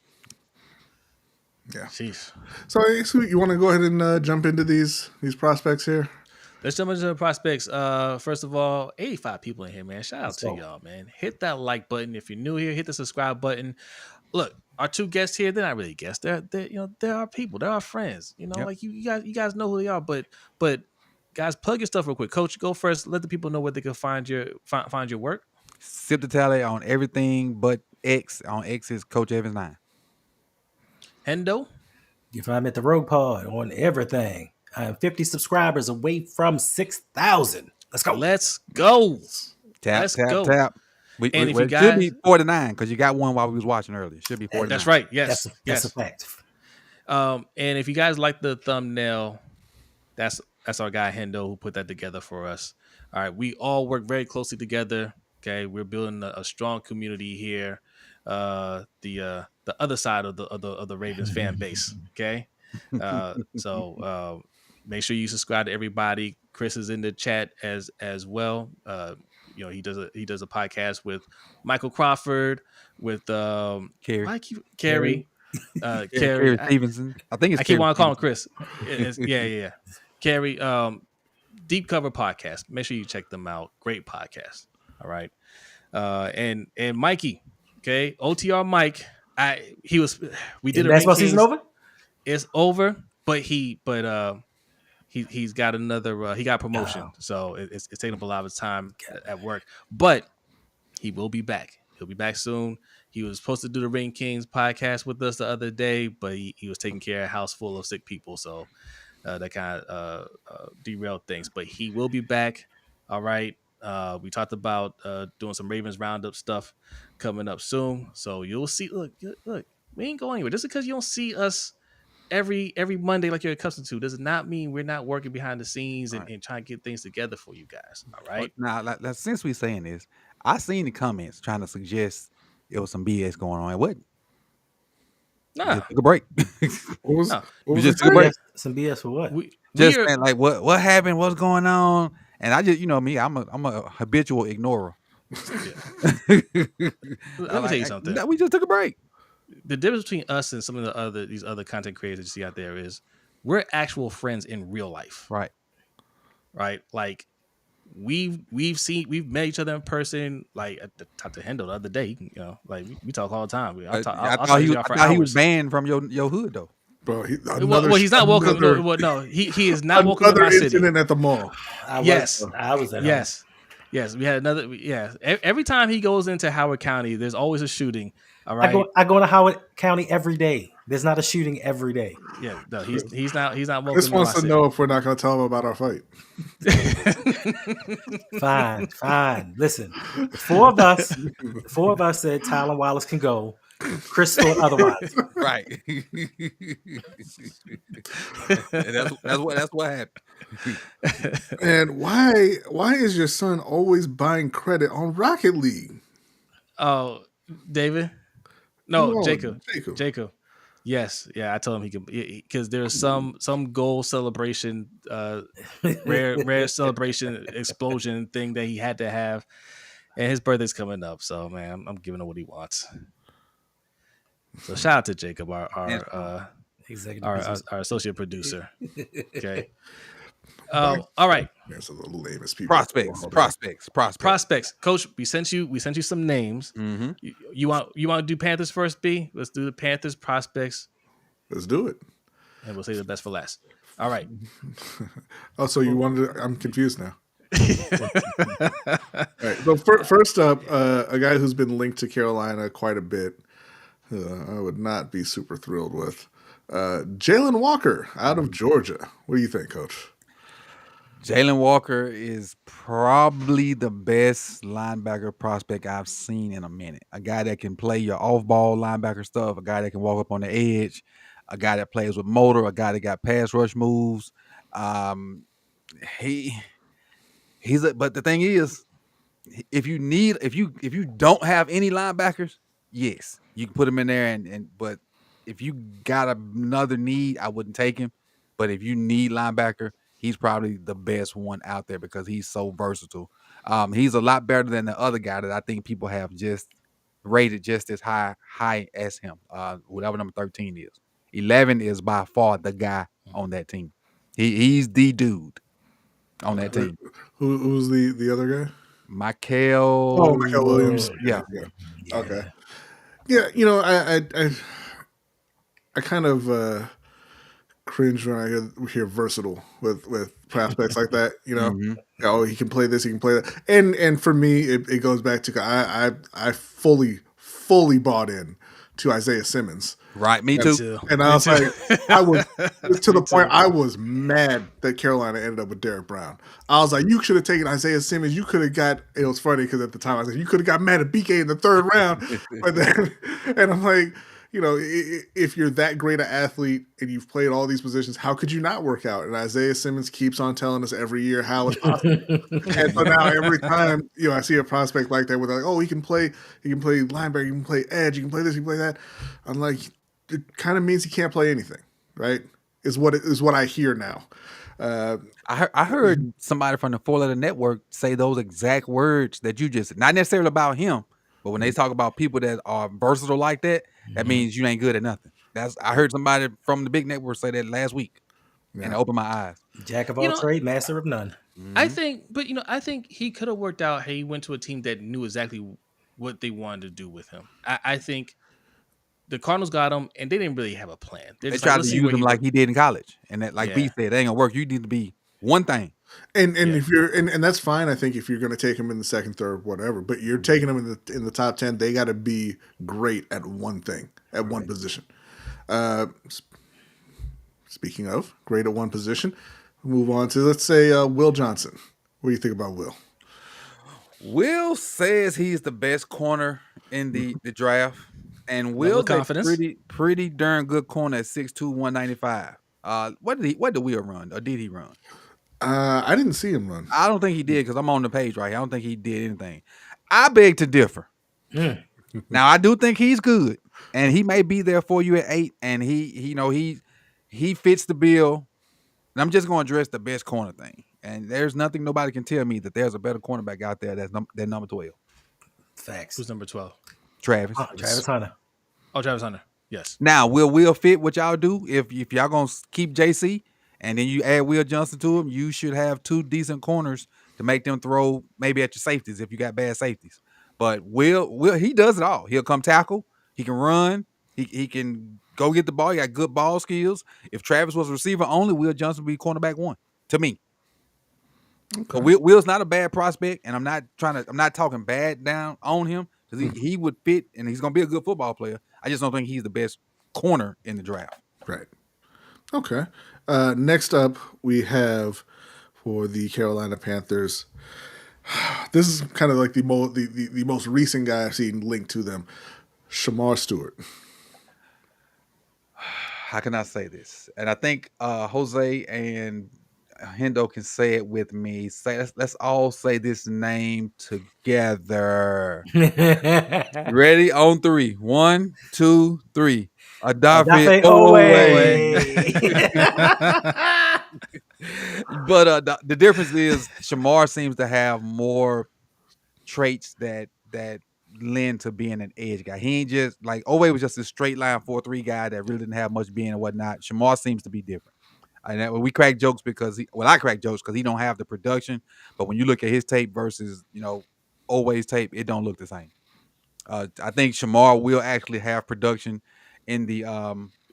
S2: Yeah.
S1: jeez.
S2: So you want to go ahead and jump into these prospects here?
S1: Let's jump into the prospects. First of all, 85 people in here, man. Shout out
S4: Let's
S1: to
S4: go.
S1: y'all, man. Hit that like button if you're new here. Hit the subscribe button. Look, our 2 guests here, they're not really guests. They're our people. They're our friends.
S6: Yep.
S1: Like you guys know who they are. But guys, plug your stuff real quick. Coach, go first. Let the people know where they can find your work.
S6: Sip the tally on everything but X. On X is Coach Evans 9.
S1: Hendo.
S4: You find me at the Rogue Pod on everything. I am 50 subscribers away from 6,000. Let's go.
S1: Let's go.
S6: Tap,
S1: Let's
S6: tap,
S1: go.
S6: tap.
S1: And if
S6: Well,
S1: you
S6: it should be
S1: guys-
S6: 49 because you got one while we was watching earlier. It should be 49.
S1: That's right. Yes.
S4: That's a fact.
S1: And if you guys like the thumbnail, that's our guy Hendo who put that together for us. All right, we all work very closely together. Okay, we're building a strong community here. The other side of the Ravens fan base. Okay, so make sure you subscribe to everybody. Chris is in the chat as well. He does a podcast with Michael Crawford with
S6: Carrie.
S1: Carrie.
S6: Carrie Stevenson. I think it's
S1: I keep
S6: Carrie
S1: wanting to call him
S6: Stevenson.
S1: Chris. Yeah. Carrie, Deep Cover Podcast. Make sure you check them out. Great podcast. All right. And Mikey, okay, OTR Mike. We did
S4: Is basketball season over?
S1: It's over, but he's got another. He got promotion, so it's taking up a lot of his time at work. But he will be back. He'll be back soon. He was supposed to do the Ring Kings podcast with us the other day, but he was taking care of a house full of sick people, so that kind of derailed things. But he will be back. All right. We talked about doing some Ravens Roundup stuff coming up soon, so you'll see. Look, we ain't going anywhere. Just because you don't see us every Monday like you're accustomed to does not mean we're not working behind the scenes and trying to get things together for you guys. All right.
S6: Now, since we saying this, I seen the comments trying to suggest it was some BS going on. It wasn't.
S1: Nah.
S6: Just took a break.
S2: What was,
S1: No.
S2: what was
S6: just
S2: it
S6: took a break.
S4: Some BS for what?
S6: Just
S1: We're-
S6: saying, like what happened? What's going on? And I just, me, I'm a habitual ignorer.
S1: Let me tell you something.
S6: We just took a break.
S1: The difference between us and some of these other content creators that you see out there is we're actual friends in real life,
S6: Right.
S1: Like we've met each other in person. Like I talked to Hendo the other day. Like we talk all the time.
S6: I thought he was banned from your hood though.
S2: Bro,
S1: He's not welcome. No, he is not welcome in
S2: Another
S1: my city.
S2: incident at the mall.
S4: I was at
S1: Yes. We had another. Yeah, every time he goes into Howard County, there's always a shooting. All right.
S4: I go to Howard County every day. There's not a shooting every day.
S1: Yeah, no, he's not welcome.
S2: Chris wants
S1: in
S2: to
S1: my
S2: know if we're not going to tell him about our fight.
S4: Fine. Listen, the four of us said Tyler Wallace can go. Chris thought otherwise.
S6: Right. that's what happened.
S2: And why is your son always buying credit on Rocket League?
S1: Oh, David? No, Jacob.
S2: Jacob.
S1: Yes, yeah. I told him he could because there's some goal celebration, rare celebration explosion thing that he had to have, and his birthday's coming up. So man, I'm giving him what he wants. So shout out to Jacob, our associate producer. Okay. All right.
S2: That's the lamest people.
S1: Prospects. Coach, we sent you some names.
S6: Mm-hmm.
S1: You want to do Panthers first, B? Let's do the Panthers prospects.
S2: Let's do it.
S1: And we'll say the best for last. All right.
S2: Oh, so you wanted to, I'm confused now. All right. So first up, a guy who's been linked to Carolina quite a bit, I would not be super thrilled with. Jalen Walker out of Georgia. What do you think, Coach?
S6: Jalen Walker is probably the best linebacker prospect I've seen in a minute. A guy that can play your off-ball linebacker stuff, a guy that can walk up on the edge, a guy that plays with motor, a guy that got pass rush moves, But the thing is, if you don't have any linebackers, yes, you can put him in there but if you got another need, I wouldn't take him. But if you need linebacker, he's probably the best one out there because he's so versatile. He's a lot better than the other guy that I think people have just rated just as high as him. Whatever number 13 is. 11 is by far the guy on that team. He's the dude on that team.
S2: Who's the other guy?
S6: Michael.
S2: Oh, Michael Williams.
S6: Yeah.
S2: Okay. Yeah, I kind of cringe when I hear versatile with prospects like that.
S6: Mhm.
S2: Oh, he can play this, he can play that, and for me, it goes back to I fully bought in to Isaiah Simmons.
S6: Right, me too.
S2: And I was like, I was to the point I was mad that Carolina ended up with Derrick Brown. I was like, you should have taken Isaiah Simmons. You could have got. It was funny because at the time I was like, you could have got mad at BK in the third round. But then, and I'm like, if you're that great an athlete and you've played all these positions, how could you not work out? And Isaiah Simmons keeps on telling us every year how it's possible. And so now every time I see a prospect like that, where they're like, oh, he can play linebacker, he can play edge, he can play this, he can play that. I'm like, it kind of means he can't play anything, right? Is what I hear now.
S6: I heard somebody from the 4-letter network say those exact words that you just, not necessarily about him, but when they talk about people that are versatile like that, that means you ain't good at nothing. I heard somebody from the big network say that last week, and it opened my eyes.
S4: Jack of all trades, master of none.
S1: I think he could have worked out. Hey, he went to a team that knew exactly what they wanted to do with him. I think the Cardinals got him, and they didn't really have a plan.
S6: They tried to use him like he did in college, and that, like B said, that ain't gonna work. You need to be one thing.
S2: And if you're and that's fine. I think if you're going to take him in the second, third, whatever, but you're taking him in the top 10, they got to be great at one thing, at one position. Speaking of great at one position, move on to, let's say, Will Johnson. What do you think about Will?
S6: Will says he's the best corner in the draft, and Will's a pretty darn good corner at 6'2", 195. What did Will run, or did he run?
S2: I didn't see him run.
S6: I don't think he did because I'm on the page right here. I don't think he did anything. I beg to differ. Now I do think he's good, and he may be there for you at 8. And he fits the bill. And I'm just going to address the best corner thing. And there's nothing nobody can tell me that there's a better cornerback out there than number 12.
S4: Facts.
S1: Who's number 12?
S6: Travis.
S4: Travis Hunter.
S1: Oh, Travis Hunter. Yes.
S6: Now will Will fit what y'all do if y'all gonna keep JC? And then you add Will Johnson to him, you should have 2 decent corners to make them throw maybe at your safeties if you got bad safeties. But Will he does it all. He'll come tackle. He can run. He can go get the ball. He got good ball skills. If Travis was receiver only, Will Johnson would be cornerback 1 to me. Okay. But Will's not a bad prospect, and I'm not talking bad down on him because he would fit, and he's gonna be a good football player. I just don't think he's the best corner in the draft.
S2: Right. Okay. Next up, we have for the Carolina Panthers. This is kind of like the most recent guy I've seen linked to them, Shamar Stewart.
S6: How can I say this? And I think Jose and Hendo can say it with me. Let's all say this name together. Ready? On 3. 1, 2, 3. Adafe Owe. But the difference is Shamar seems to have more traits that lend to being an edge guy. He ain't just like Owe was just a straight line 4-3 guy that really didn't have much being and whatnot. Shamar seems to be different. And we crack jokes because I crack jokes because he don't have the production. But when you look at his tape versus Owe's tape, it don't look the same. I think Shamar will actually have production in the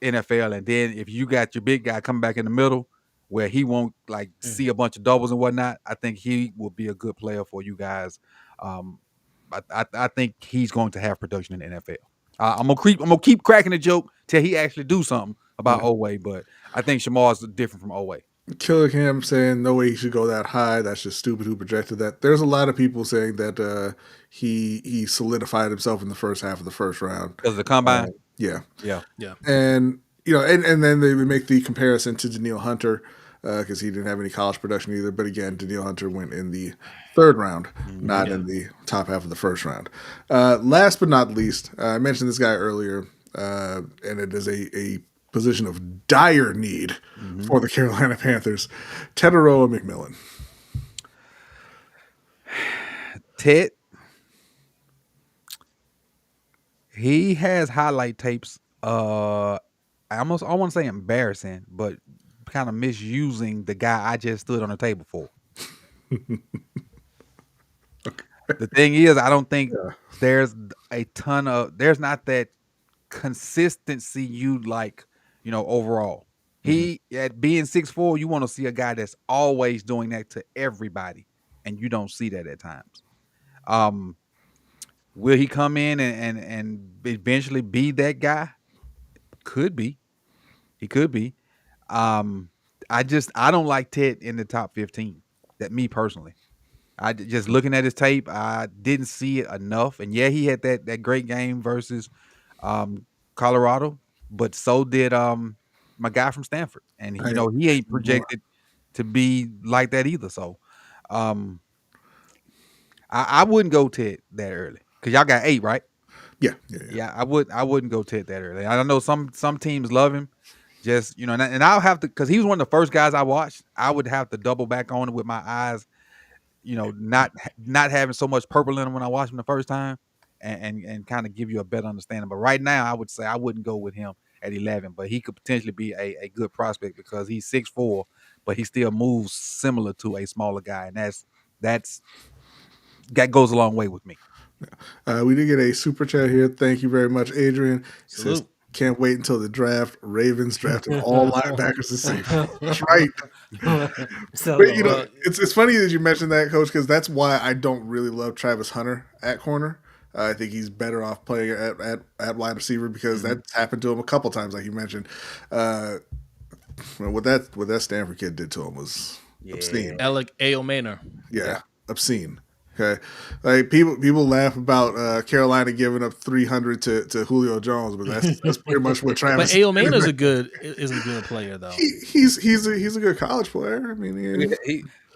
S6: NFL, and then if you got your big guy coming back in the middle where he won't see a bunch of doubles and whatnot, I think he will be a good player for you guys. I think he's going to have production in the NFL. I'm gonna keep cracking the joke till he actually do something about Owe, but I think Shamar is different from Owe.
S2: Killingham saying no way he should go that high. That's just stupid. Who projected that? There's a lot of people saying that he solidified himself in the first half of the first round
S6: because of the combine.
S2: Yeah.
S6: Yeah.
S2: And and then they would make the comparison to Daniil Hunter. because he didn't have any college production either. But again, Danielle Hunter went in the 3rd round, not in the top half of the 1st round. Last but not least, I mentioned this guy earlier, and it is a position of dire need for the Carolina Panthers, Teteroa McMillan.
S6: Ted, he has highlight tapes. I want to say embarrassing, but kind of misusing the guy I just stood on the table for. The thing is, I don't think there's not that consistency you like, overall. He at being 6'4", you want to see a guy that's always doing that to everybody, and you don't see that at times. Will he come in and eventually be that guy? Could be. He could be. I don't like Ted in the top 15. That me personally. I just looking at his tape, I didn't see it enough. And yeah, he had that great game versus Colorado, but so did my guy from Stanford. And he ain't projected to be like that either. So I wouldn't go Ted that early. Because y'all got 8, right?
S2: Yeah.
S6: I wouldn't go Ted that early. I know some teams love him. Just, and I'll have to, because he was one of the first guys I watched. I would have to double back on it with my eyes, not having so much purple in them when I watched him the first time, and kind of give you a better understanding. But right now, I would say I wouldn't go with him at 11, but he could potentially be a good prospect because he's 6'4", but he still moves similar to a smaller guy, and that goes a long way with me.
S2: We did get a super chat here. Thank you very much, Adrian. He says, can't wait until the draft. Ravens drafting all linebackers and safety. That's right. But it's funny that you mentioned that, Coach, because that's why I don't really love Travis Hunter at corner. I think he's better off playing at wide receiver because that's happened to him a couple times, like you mentioned. What that Stanford kid did to him was obscene.
S1: Alec Aomanor.
S2: Yeah, obscene. Okay, like people laugh about Carolina giving up 300 to Julio Jones, but that's pretty much what Travis.
S1: But Aomanor is a good player though.
S2: He's a good college player. I mean,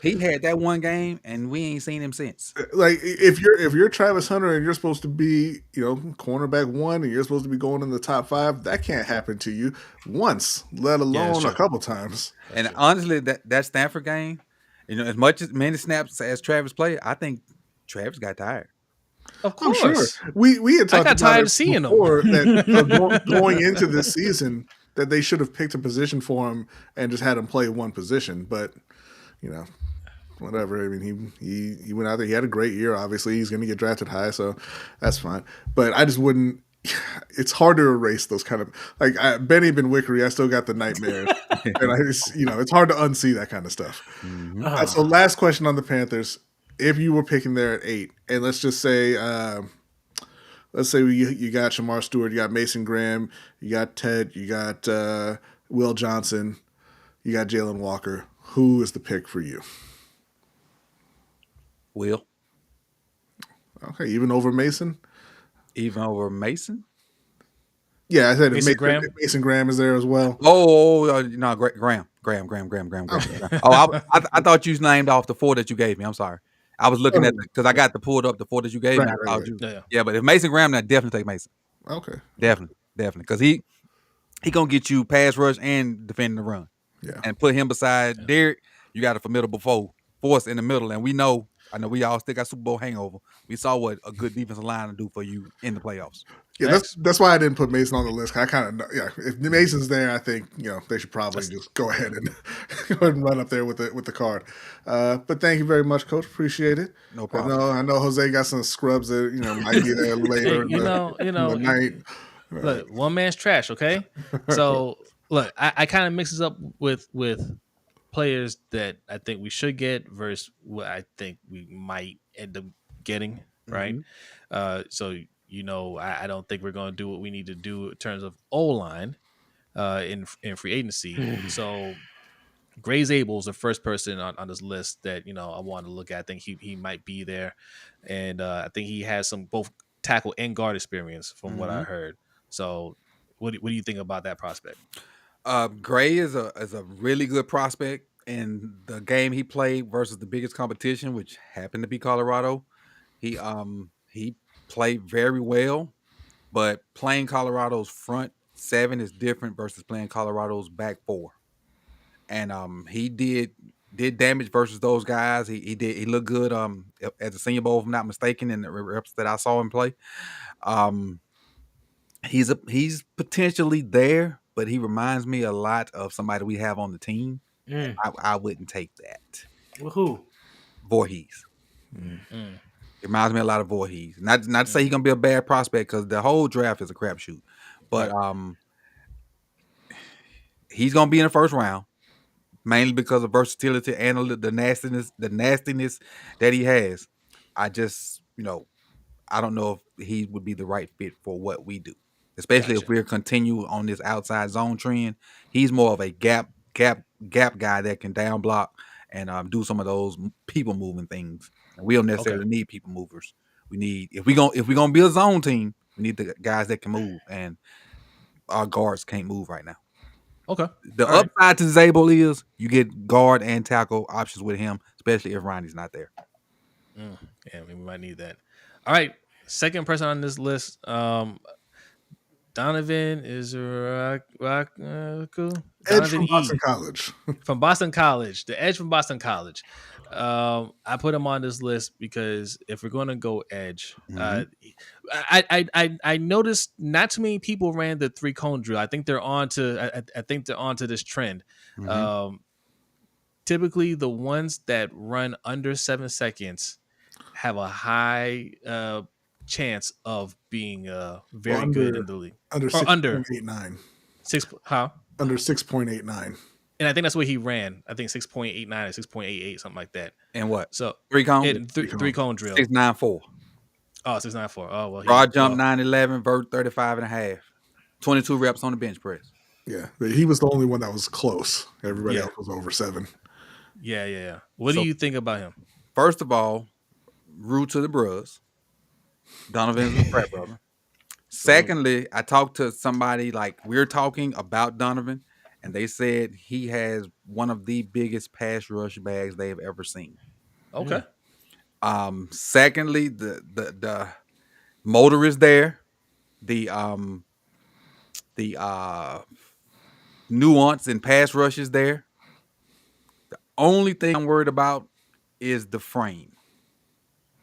S6: he had that one game, and we ain't seen him since.
S2: Like if you're Travis Hunter and you're supposed to be cornerback 1 and you're supposed to be going in the top 5, that can't happen to you once, let alone a couple times.
S6: And honestly, that Stanford game, as much as many snaps as Travis played, I think Travis got tired.
S1: Of course,
S2: sure. We had talked
S1: about tired of seeing
S2: before that going into this season that they should have picked a position for him and just had him play one position. But whatever. I mean, he went out there. He had a great year. Obviously, he's going to get drafted high, so that's fine. But I just wouldn't. It's hard to erase those kind of Benny Benwickery. I still got the nightmares, and I just it's hard to unsee that kind of stuff. Mm-hmm. So last question on the Panthers. If you were picking there at 8, and let's just say, you got Shamar Stewart, you got Mason Graham, you got Ted, you got Will Johnson, you got Jalen Walker. Who is the pick for you?
S6: Will.
S2: Okay, even over Mason?
S6: Even over Mason?
S2: Yeah, I said
S1: Mason Graham.
S2: Mason Graham is there as well.
S6: Oh no, Graham. Okay. Oh, I thought you was named off the 4 that you gave me. I'm sorry. I was looking at because I got pulled up the 4 that you gave me. Yeah, but if Mason Graham, then definitely take Mason.
S2: Okay.
S6: Definitely, because he gonna get you pass rush and defending the run.
S2: Yeah.
S6: And put him beside Derrick. You got a formidable force in the middle, and I know we all still got Super Bowl hangover. We saw what a good defensive line will do for you in the playoffs.
S2: Yeah, that's why I didn't put Mason on the list. I kind of if Mason's there, I think they should probably just go ahead and run up there with the card. But thank you very much, Coach. Appreciate it.
S6: No problem.
S2: I know Jose got some scrubs that might be there later.
S1: In the night. Look, one man's trash. Okay, so look, I kind of mix this up with players that I think we should get versus what I think we might end up getting. Right, so. I don't think we're going to do what we need to do in terms of O-line in free agency. So Gray Zabel is the first person on this list that, I want to look at. I think he might be there. And I think he has some both tackle and guard experience from what I heard. So what do you think about that prospect?
S6: Gray is a really good prospect. in the game he played versus the biggest competition, which happened to be Colorado, he played very well. But playing Colorado's front seven is different versus playing Colorado's back four. And he did damage versus those guys. He looked good at the Senior Bowl, if I'm not mistaken, in the reps that I saw him play. He's potentially there, but he reminds me a lot of somebody we have on the team. I wouldn't take that.
S4: Well, who?
S6: Voorhees. It reminds me a lot of Voorhees. Not to say he's gonna be a bad prospect, because the whole draft is a crapshoot. But he's gonna be in the first round, mainly because of versatility and the nastiness that he has. I just, I don't know if he would be the right fit for what we do, especially if we're continue on this outside zone trend. He's more of a gap guy that can down block and do some of those people moving things. And we don't necessarily need people movers. We need, if we're gonna be a zone team, we need the guys that can move, and our guards can't move right now.
S1: Okay.
S6: The upside to Zabel is you get guard and tackle options with him, especially if Ronnie's not there.
S1: Yeah, we might need that. All right, second person on this list, Donovan is cool.
S2: Edge from Boston College.
S1: From Boston College, the edge from Boston College. I put him on this list because if we're going to go edge, I noticed not too many people ran the 3-cone drill. I think they're on to this trend. Typically, the ones that run under 7 seconds have a high chance of being very good in the league.
S2: Under 6.89. Under 6.89.
S1: And I think that's what he ran. I think 6.89 or 6.88, something like that.
S6: And what?
S1: So
S6: 3-cone?
S1: 3-cone drill.
S6: 6.94.
S1: Oh, 6.94. Oh, well.
S6: Broad jump 9.11, vert 35.5. 22 reps on the bench press.
S2: Yeah, he was the only one that was close. Everybody else was over 7.
S1: Yeah. What do you think about him?
S6: First of all, rude to the bros. Donovan's a frat brother. Secondly, I talked to somebody, like, we're talking about Donovan, and they said he has one of the biggest pass rush bags they've ever seen.
S1: Okay.
S6: Secondly, the motor is there. The nuance in pass rush is there. The only thing I'm worried about is the frame.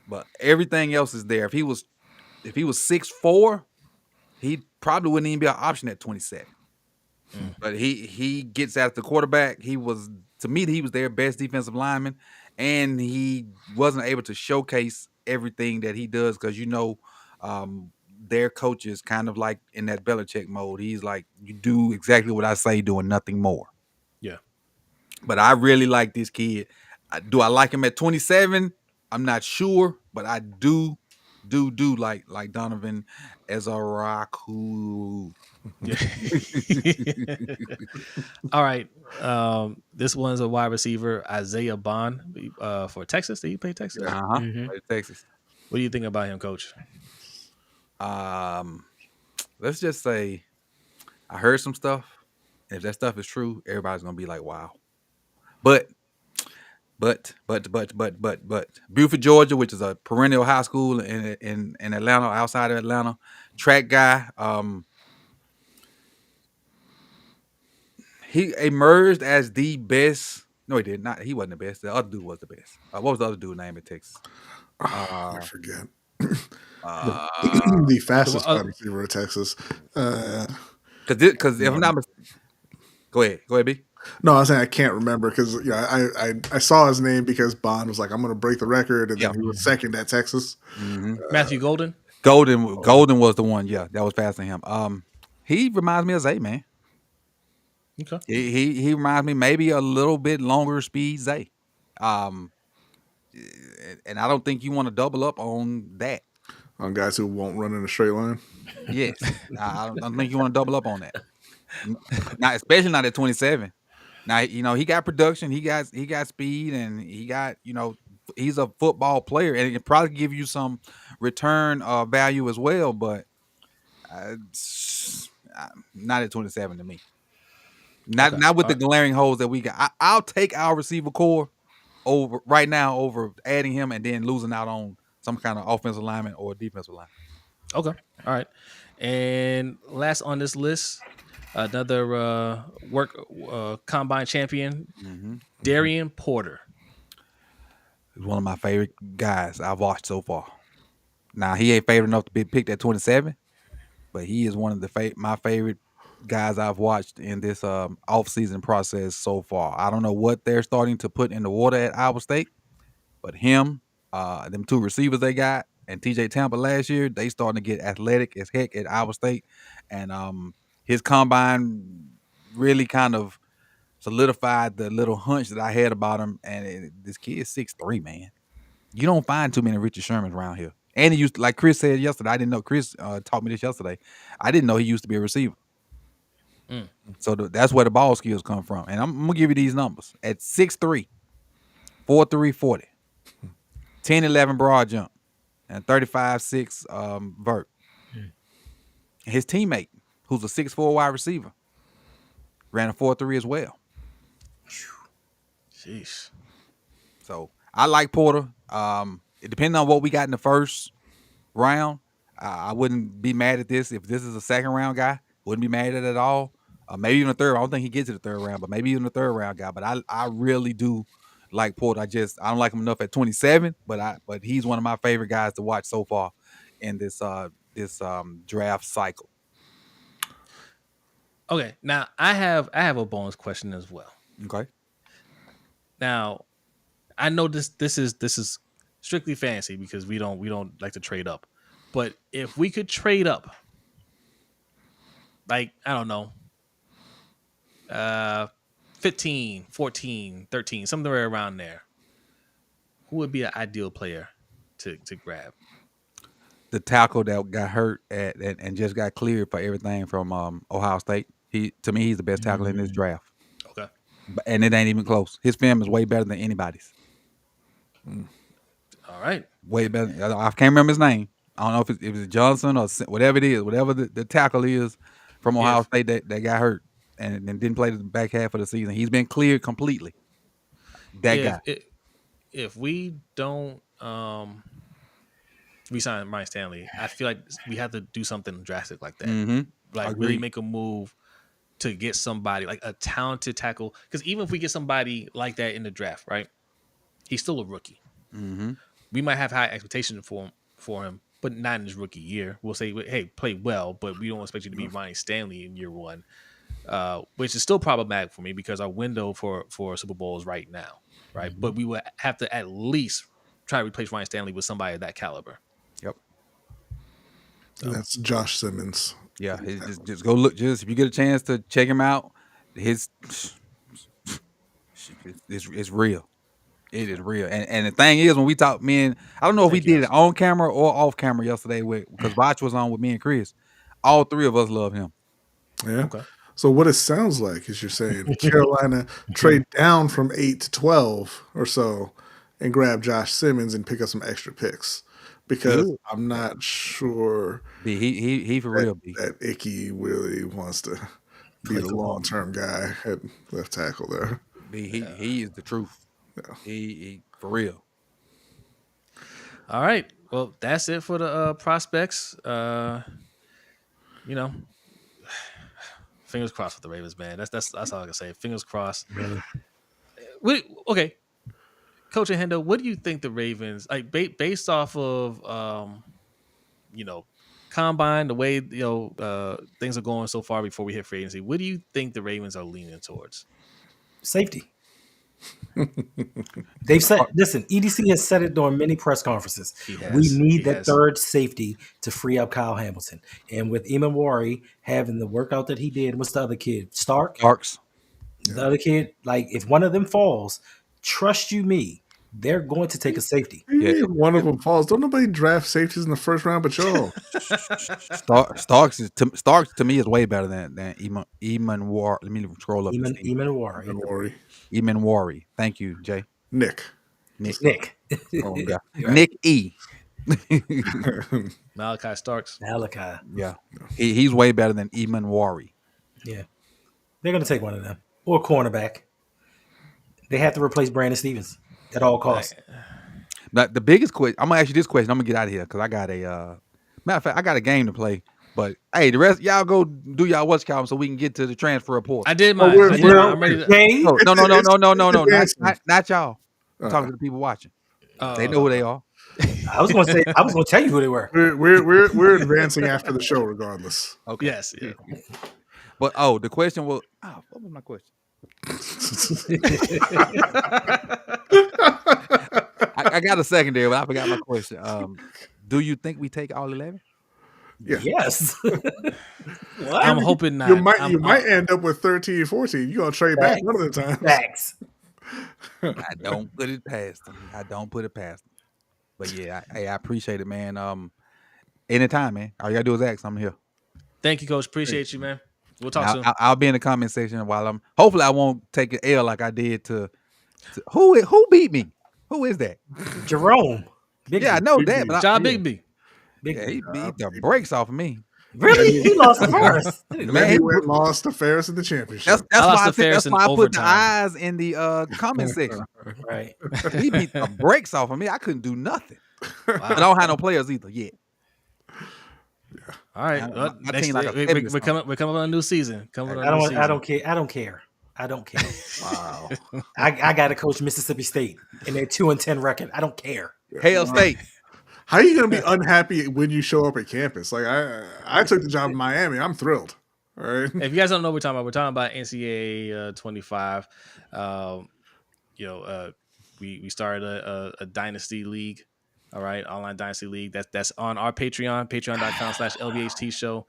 S6: But everything else is there. If he was 6'4", he probably wouldn't even be an option at 27. But he gets at the quarterback. To me, he was their best defensive lineman, and he wasn't able to showcase everything that he does because their coach is kind of like in that Belichick mode. He's like, you do exactly what I say, doing nothing more.
S1: Yeah.
S6: But I really like this kid. Do I like him at 27? I'm not sure, but I do like Donovan as a Raku.
S1: Yeah. All right. This one's a wide receiver, Isaiah Bond, for Texas. Did he play Texas?
S6: Texas.
S1: What do you think about him, Coach?
S6: Let's just say I heard some stuff. If that stuff is true, everybody's gonna be like, wow. But Buford, Georgia, which is a perennial high school in Atlanta, outside of Atlanta, track guy. He emerged as the best. No, he did not. He wasn't the best. The other dude was the best. What was the other dude's name in Texas?
S2: I forget. The fastest wide receiver of Texas.
S6: Because if I'm not mistaken, go ahead, B.
S2: No, I was saying I can't remember because I saw his name because Bond was like, I'm going to break the record, and then he was second at Texas.
S1: Matthew Golden.
S6: Golden was the one. Yeah, that was faster than him. He reminds me of Zay, man.
S1: Okay.
S6: He reminds me maybe a little bit longer speed Zay. And I don't think you want to double up on that.
S2: On guys who won't run in a straight line?
S6: Yes. I don't think you want to double up on that. Not especially not at 27. Now, he got production, he got speed, and he got, he's a football player, and it can probably give you some return value as well, but not at 27 to me. Not with
S1: All
S6: the glaring holes that we got. I'll take our receiver core over right now over adding him and then losing out on some kind of offensive lineman or defensive lineman.
S1: Okay. All right. And last on this list, another work combine champion, Darian Porter.
S6: He's one of my favorite guys I've watched so far. Now he ain't favorite enough to be picked at 27, but he is one of the my favorite guys I've watched in this off-season process so far. I don't know what they're starting to put in the water at Iowa State, but him, them two receivers they got, and TJ Tampa last year, they starting to get athletic as heck at Iowa State, and his combine really kind of solidified the little hunch that I had about him. And this kid is 6'3", man. You don't find too many Richard Shermans around here. And he used to, like Chris said yesterday, I didn't know, Chris taught me this yesterday. I didn't know he used to be a receiver. So that's where the ball skills come from. And I'm going to give you these numbers. At 6'3", 4'3", 40, 10-11 broad jump, and 35-6 vert. His teammate, who's a 6'4" wide receiver, ran a 4.3 as well.
S1: Jeez.
S6: So I like Porter. It depends on what we got in the first round. I wouldn't be mad at this if this is a second round guy. Wouldn't be mad at it at all. Maybe even a third. I don't think he gets to the third round, but maybe even a third round guy. But I really do like Porter. I don't like him enough at 27, but he's one of my favorite guys to watch so far in this draft cycle.
S1: Okay, now I have a bonus question as well.
S6: Okay.
S1: Now, I know this is strictly fantasy because we don't like to trade up. But if we could trade up, like, I don't know, 15, 14, 13, somewhere around there, who would be an ideal player to grab?
S6: The tackle that got hurt and just got cleared for everything from Ohio State. To me, he's the best tackle in this draft.
S1: Okay.
S6: And it ain't even close. His film is way better than anybody's.
S1: All right.
S6: Way better. I can't remember his name. I don't know if it was Johnson or whatever it is, whatever the tackle is from Ohio State that got hurt and didn't play the back half of the season. He's been cleared completely. Guy.
S1: If we don't resign Ryan Stanley, I feel like we have to do something drastic like that.
S6: Mm-hmm.
S1: Like
S6: Agreed.
S1: really make a move to get somebody like a talented tackle. Because even if we get somebody like that in the draft, right? He's still a rookie.
S6: Mm-hmm.
S1: We might have high expectations for him, but not in his rookie year. We'll say, hey, play well, but we don't expect you to be Ryan Stanley in year one, which is still problematic for me because our window for Super Bowl is right now, right?
S6: Mm-hmm.
S1: But we would have to at least try to replace Ryan Stanley with somebody of that caliber.
S6: Yep.
S2: So. That's Josh Simmons.
S6: Yeah, just go look. Just if you get a chance to check him out, it's real. It is real. And the thing is, when we talk, I don't know if we did it on camera or off camera yesterday because Botch was on with me and Chris. All three of us love him.
S2: Yeah. Okay. So what it sounds like is you're saying Carolina trade down from 8 to 12 or so and grab Josh Simmons and pick up some extra picks. Because I'm not sure
S6: he for real.
S2: That Icky really wants to be the long-term guy at left tackle there.
S6: He is the truth. Yeah. He for real.
S1: All right. Well, that's it for the prospects. Fingers crossed for the Ravens, man. That's all I can say. Fingers crossed. Really? Okay. Coach Hendo, what do you think the Ravens, like based off of, combine, the way things are going so far before we hit free agency? What do you think the Ravens are leaning towards?
S4: Safety. They've said, listen, EDC has said it during many press conferences. We need that third safety to free up Kyle Hamilton. And with Eamon Wari having the workout that he did, what's the other kid?
S6: Starks.
S4: The other kid, like if one of them falls, trust you me, they're going to take a safety.
S2: Yeah, one of them falls. Don't nobody draft safeties in the first round, but y'all.
S6: Starks to me is way better than Eamon Wari. Let me scroll up.
S4: Eamon
S6: Wari. Thank you, Jay.
S2: Nick.
S6: Oh God. Nick E.
S1: Malachi Starks.
S4: Malachi.
S6: Yeah. He's way better than Eamon Wari.
S4: Yeah. They're going to take one of them or cornerback. They have to replace Brandon Stevens at all costs.
S6: But the biggest question, I'm gonna ask you this question. I'm gonna get out of here because I got a matter of fact, I got a game to play. But hey, the rest y'all go do y'all what's called so we can get to the transfer report.
S1: I did mine. I'm ready to.
S4: Jay,
S6: No, not y'all. I'm
S2: Uh-uh.
S6: talking to the people watching. They know who they are.
S4: I was going to tell you who they were.
S2: We're advancing after the show regardless.
S6: Okay.
S1: Yes. Yeah.
S6: But the question was, what was my question? I got a secondary, but I forgot my question. Do you think we take all 11?
S2: Yeah.
S4: Yes. What?
S1: I'm hoping not.
S2: You might end up with 13, 14. You're gonna trade back one of the times.
S4: Facts.
S6: I don't put it past them. But yeah, I appreciate it, man. Anytime, man. All you gotta do is ask. I'm here.
S1: Thank you, Coach. Appreciate you, man. We'll talk soon.
S6: I'll be in the comment section while I'm. Hopefully, I won't take an L like I did to who beat me. Who is that?
S4: Jerome.
S6: I know that, but
S1: John Bigby.
S6: he beat the brakes off of me.
S4: Really? He lost the first.
S2: Man, he lost to Ferris in the championship.
S6: That's why I put the eyes in the comment section.
S4: Right.
S6: He beat the brakes off of me. I couldn't do nothing. But I don't have no players either yet.
S1: Yeah. All right. We're coming up on a new season.
S4: I don't care. Wow. I got to coach Mississippi State and their 2-10 record. I don't care.
S6: Hail State.
S2: How are you going to be unhappy when you show up at campus? Like I took the job in Miami. I'm thrilled. All right.
S1: If you guys don't know what we're talking about NCAA 25. We started a dynasty league. All right, online dynasty league. That's on our Patreon, patreon.com/LBHT Show.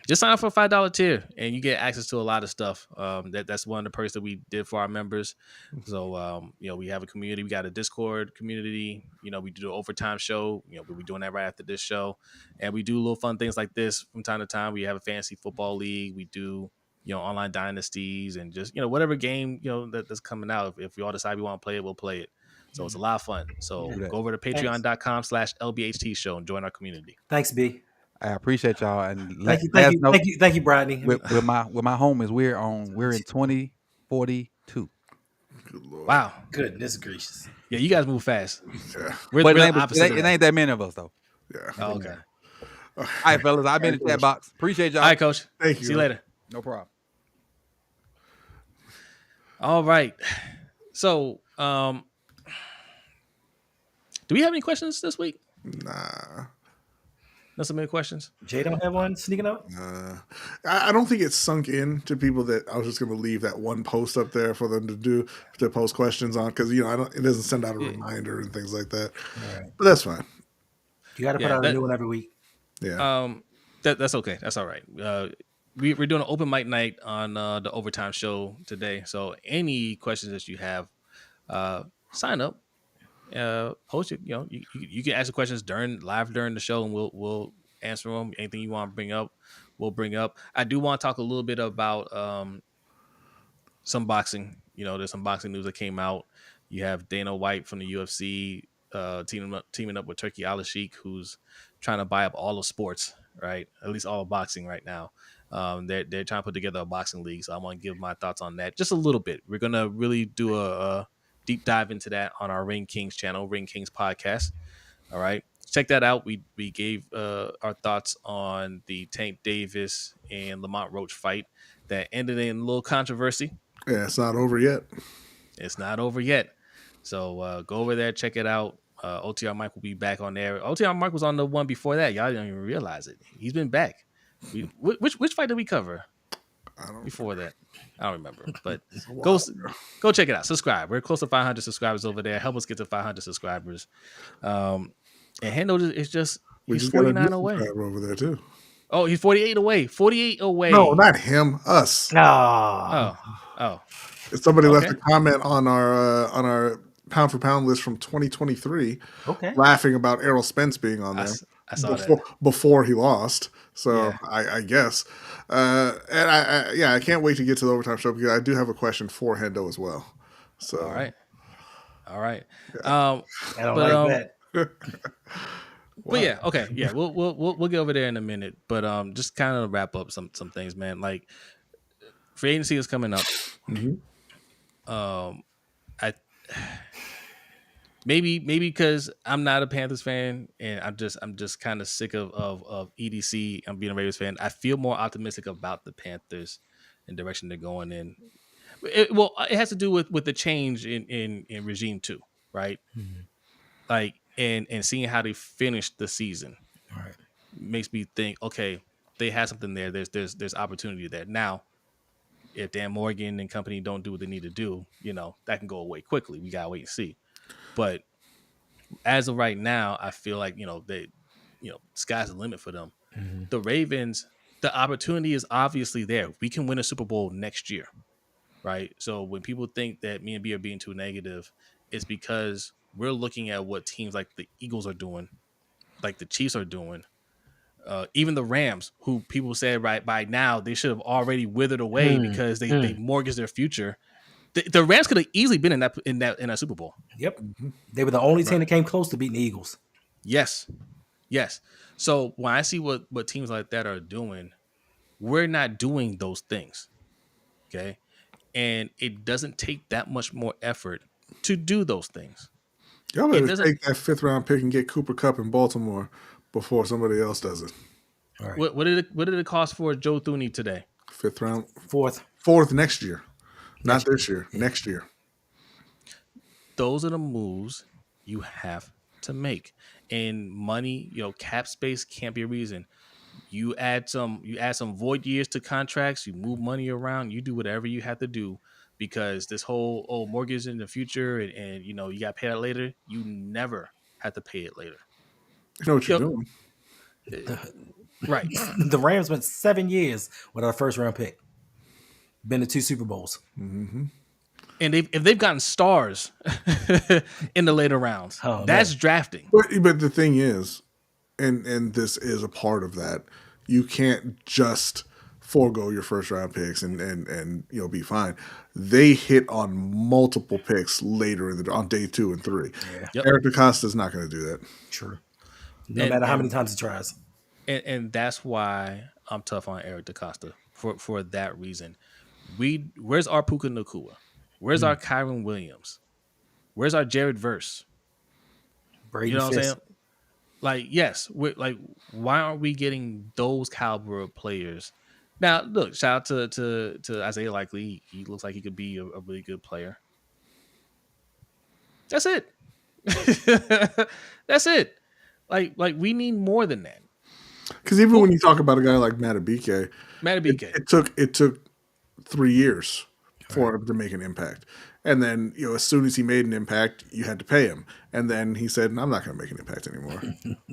S1: Just sign up for a $5 tier, and you get access to a lot of stuff. That's one of the perks that we did for our members. So, we have a community. We got a Discord community. We do an overtime show. We'll be doing that right after this show, and we do little fun things like this from time to time. We have a fantasy football league. We do online dynasties and just whatever game that's coming out. If we all decide we want to play it, we'll play it. So it's a lot of fun. So go over to patreon.com/LBHT Show and join our community.
S4: Thanks, B.
S6: I appreciate y'all. And
S4: thank you, Brodny.
S6: With my homies, we're in 2042.
S1: Wow,
S4: goodness gracious.
S1: Yeah, you guys move fast.
S2: Yeah,
S6: but it ain't that many of us though.
S2: Yeah.
S1: Oh, okay.
S6: All right, fellas. I've been in the chat box. Appreciate y'all.
S1: All right, Coach.
S2: Thank you.
S1: See you later.
S6: No problem.
S1: All right. So, do we have any questions this week?
S2: Nah.
S1: Not so many questions.
S4: Jay don't have one sneaking up.
S2: I don't think it's sunk in to people that I was just going to leave that one post up there for them to post questions on because it doesn't send out a reminder and things like that.
S4: Right.
S2: But that's fine.
S4: You got to put out a new one every week.
S2: Yeah.
S1: That's okay. That's all right. We're doing an open mic night on the overtime show today. So any questions that you have, sign up. Post it. You can ask the questions during the show, and we'll answer them. Anything you want to bring up, we'll bring up. I do want to talk a little bit about some boxing. There's some boxing news that came out. You have Dana White from the UFC teaming up with Turkey Al-Sheikh, who's trying to buy up all of sports, right? At least all of boxing right now. They're trying to put together a boxing league, so I want to give my thoughts on that just a little bit. We're gonna really do a deep dive into that on our Ring Kings channel, Ring Kings podcast. All right, check that out. We gave our thoughts on the Tank Davis and Lamont Roach fight that ended in a little controversy.
S2: Yeah, it's not over yet.
S1: It's not over yet. So go over there, check it out. OTR Mike will be back on there. OTR Mike was on the one before that. Y'all didn't even realize it. He's been back. Which fight did we cover before that? I don't remember. But go check it out. Subscribe. We're close to 500 subscribers over there. Help us get to 500 subscribers. And Hendo is just he's 49 away.
S2: Over there too.
S1: Oh, he's 48 away. 48 away.
S2: No, not him. Us.
S1: Oh.
S2: Somebody left a comment on our pound for pound list from 2023.
S4: Okay.
S2: Laughing about Errol Spence being on there.
S1: I saw that
S2: before he lost. So yeah. I guess, and I can't wait to get to the overtime show because I do have a question for Hendo as well. So
S1: all right.
S4: Yeah. I don't like that.
S1: But yeah, okay, yeah, we'll get over there in a minute. But just kind of wrap up some things, man. Like free agency is coming up.
S4: Mhm.
S1: I maybe because I'm not a Panthers fan and I'm just kind of sick of EDC. I'm being a Ravens fan. I feel more optimistic about the Panthers and direction they're going in. It has to do with the change in regime too, right?
S4: Mhm.
S1: Like and seeing how they finished the season
S4: All right.
S1: makes me think, okay, they have something there. There's opportunity there. Now, if Dan Morgan and company don't do what they need to do, that can go away quickly. We gotta wait and see. But as of right now, I feel like sky's the limit for them.
S4: Mhm.
S1: The Ravens, the opportunity is obviously there. We can win a Super Bowl next year, right? So when people think that me and B are being too negative, it's because we're looking at what teams like the Eagles are doing, like the Chiefs are doing. Even the Rams, who people said right by now they should have already withered away because they mortgaged their future. The Rams could have easily been in that Super Bowl.
S4: Yep. They were the only team
S1: Right.
S4: that came close to beating the Eagles.
S1: Yes. So when I see what teams like that are doing, we're not doing those things. Okay. And it doesn't take that much more effort to do those things.
S2: Y'all
S1: It
S2: better
S1: doesn't.
S2: take that 5th-round pick and get Cooper Kupp in Baltimore before somebody else does it.
S4: All right.
S1: What did it cost for Joe Thuney today?
S2: 5th round,
S4: Fourth
S2: next year, not this year. Next year.
S1: Those are the moves you have to make. And money, cap space can't be a reason. You add some void years to contracts, you move money around, you do whatever you have to do because this whole mortgage in the future and you got to pay that later, you never have to pay it later.
S2: You know what you're doing.
S1: Right.
S4: The Rams went 7 years without a first-round pick. Been to 2 Super Bowls.
S2: Mm-hmm.
S1: And if they've gotten stars in the later rounds, that's drafting.
S2: But the thing is, and this is a part of that, you can't just forego your first round picks and be fine. They hit on multiple picks later on day 2 and 3.
S4: Yeah.
S1: Yep.
S2: Eric DaCosta is not going to do that.
S4: True. No matter how many times he tries.
S1: And that's why I'm tough on Eric DaCosta for that reason. Where's our Puka Nacua? Where's our Kyron Williams? Where's our Jared Verse?
S4: Brady
S1: You know what I'm
S4: Fisk.
S1: saying? Like, yes, why aren't we getting those caliber of players? Now, look, shout out to Isaiah Likely. He looks like he could be a really good player. That's it. That's it. Like we need more than that.
S2: Because even when you talk about a guy like Matabike, it took 3 years for him to make an impact. And then, as soon as he made an impact, you had to pay him. And then he said, I'm not going to make an impact anymore.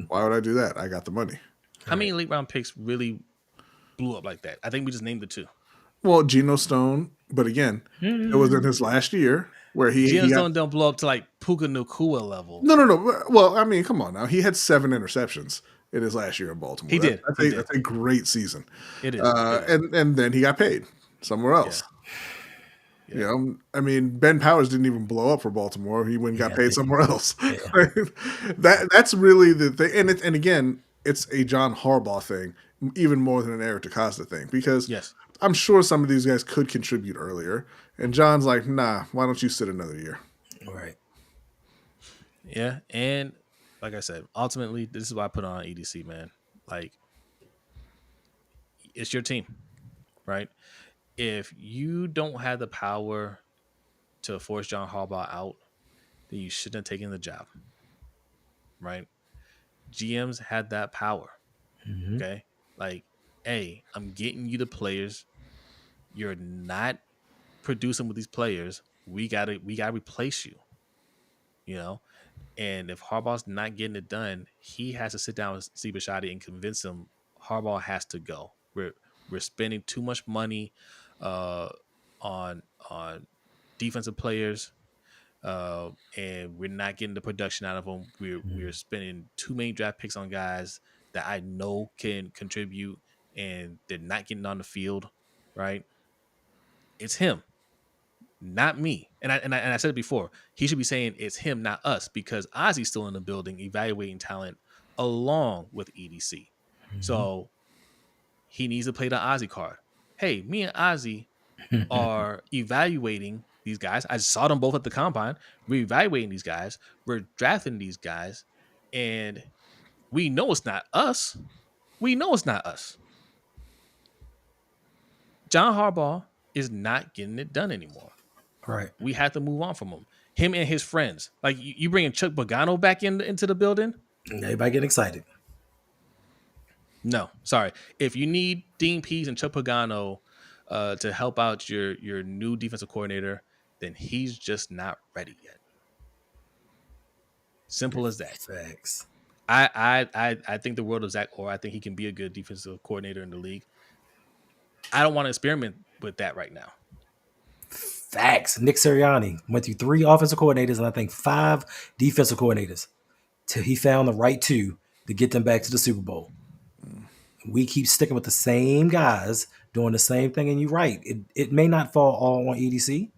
S2: Why would I do that? I got the money.
S1: How many late round picks really blew up like that? I think we just named the 2.
S2: Well, Geno Stone, but again, it was in his last year where
S1: Geno Stone don't blow up to like Puka Nacua level.
S2: No. Well, I mean, come on now. He had 7 interceptions in his last year in Baltimore.
S1: He did.
S2: That's a great season.
S1: It is.
S2: And then he got paid somewhere else.
S1: Yeah.
S2: I mean, Ben Powers didn't even blow up for Baltimore. He went and got paid somewhere else.
S4: Yeah.
S2: That's really the thing. And again, it's a John Harbaugh thing, even more than an Eric DaCosta thing, because I'm sure some of these guys could contribute earlier. And John's like, nah, why don't you sit another year?
S4: All right.
S1: Yeah. And like I said, ultimately, this is why I put on EDC, man. Like, it's your team, right? If you don't have the power to force John Harbaugh out, then you shouldn't have taken the job, right? GMs had that power, okay? Like, hey, I'm getting you the players. You're not producing with these players. We gotta replace you, And if Harbaugh's not getting it done, he has to sit down with Steve Bisciotti and convince him Harbaugh has to go. We're spending too much money on defensive players, and we're not getting the production out of them. We're spending too many draft picks on guys that I know can contribute, and they're not getting on the field. Right? It's him, not me. And I said it before. He should be saying it's him, not us, because Ozzy's still in the building evaluating talent along with EDC. So he needs to play the Ozzy card. Hey, me and Ozzy are evaluating these guys. I saw them both at the combine. We're evaluating these guys. We're drafting these guys, and we know it's not us. We know it's not us. John Harbaugh is not getting it done anymore.
S4: Right.
S1: We have to move on from him. Him and his friends. Like you bringing Chuck Pagano back into the building?
S4: Everybody get excited.
S1: No, sorry. If you need Dean Pease and Chuck Pagano to help out your new defensive coordinator, then he's just not ready yet. Simple as that.
S4: Facts.
S1: I think the world of Zach Orr. I think he can be a good defensive coordinator in the league. I don't want to experiment with that right now.
S4: Facts. Nick Sirianni went through 3 offensive coordinators and I think 5 defensive coordinators till he found the right 2 to get them back to the Super Bowl. We keep sticking with the same guys doing the same thing, and you're right. It may not fall all on EDC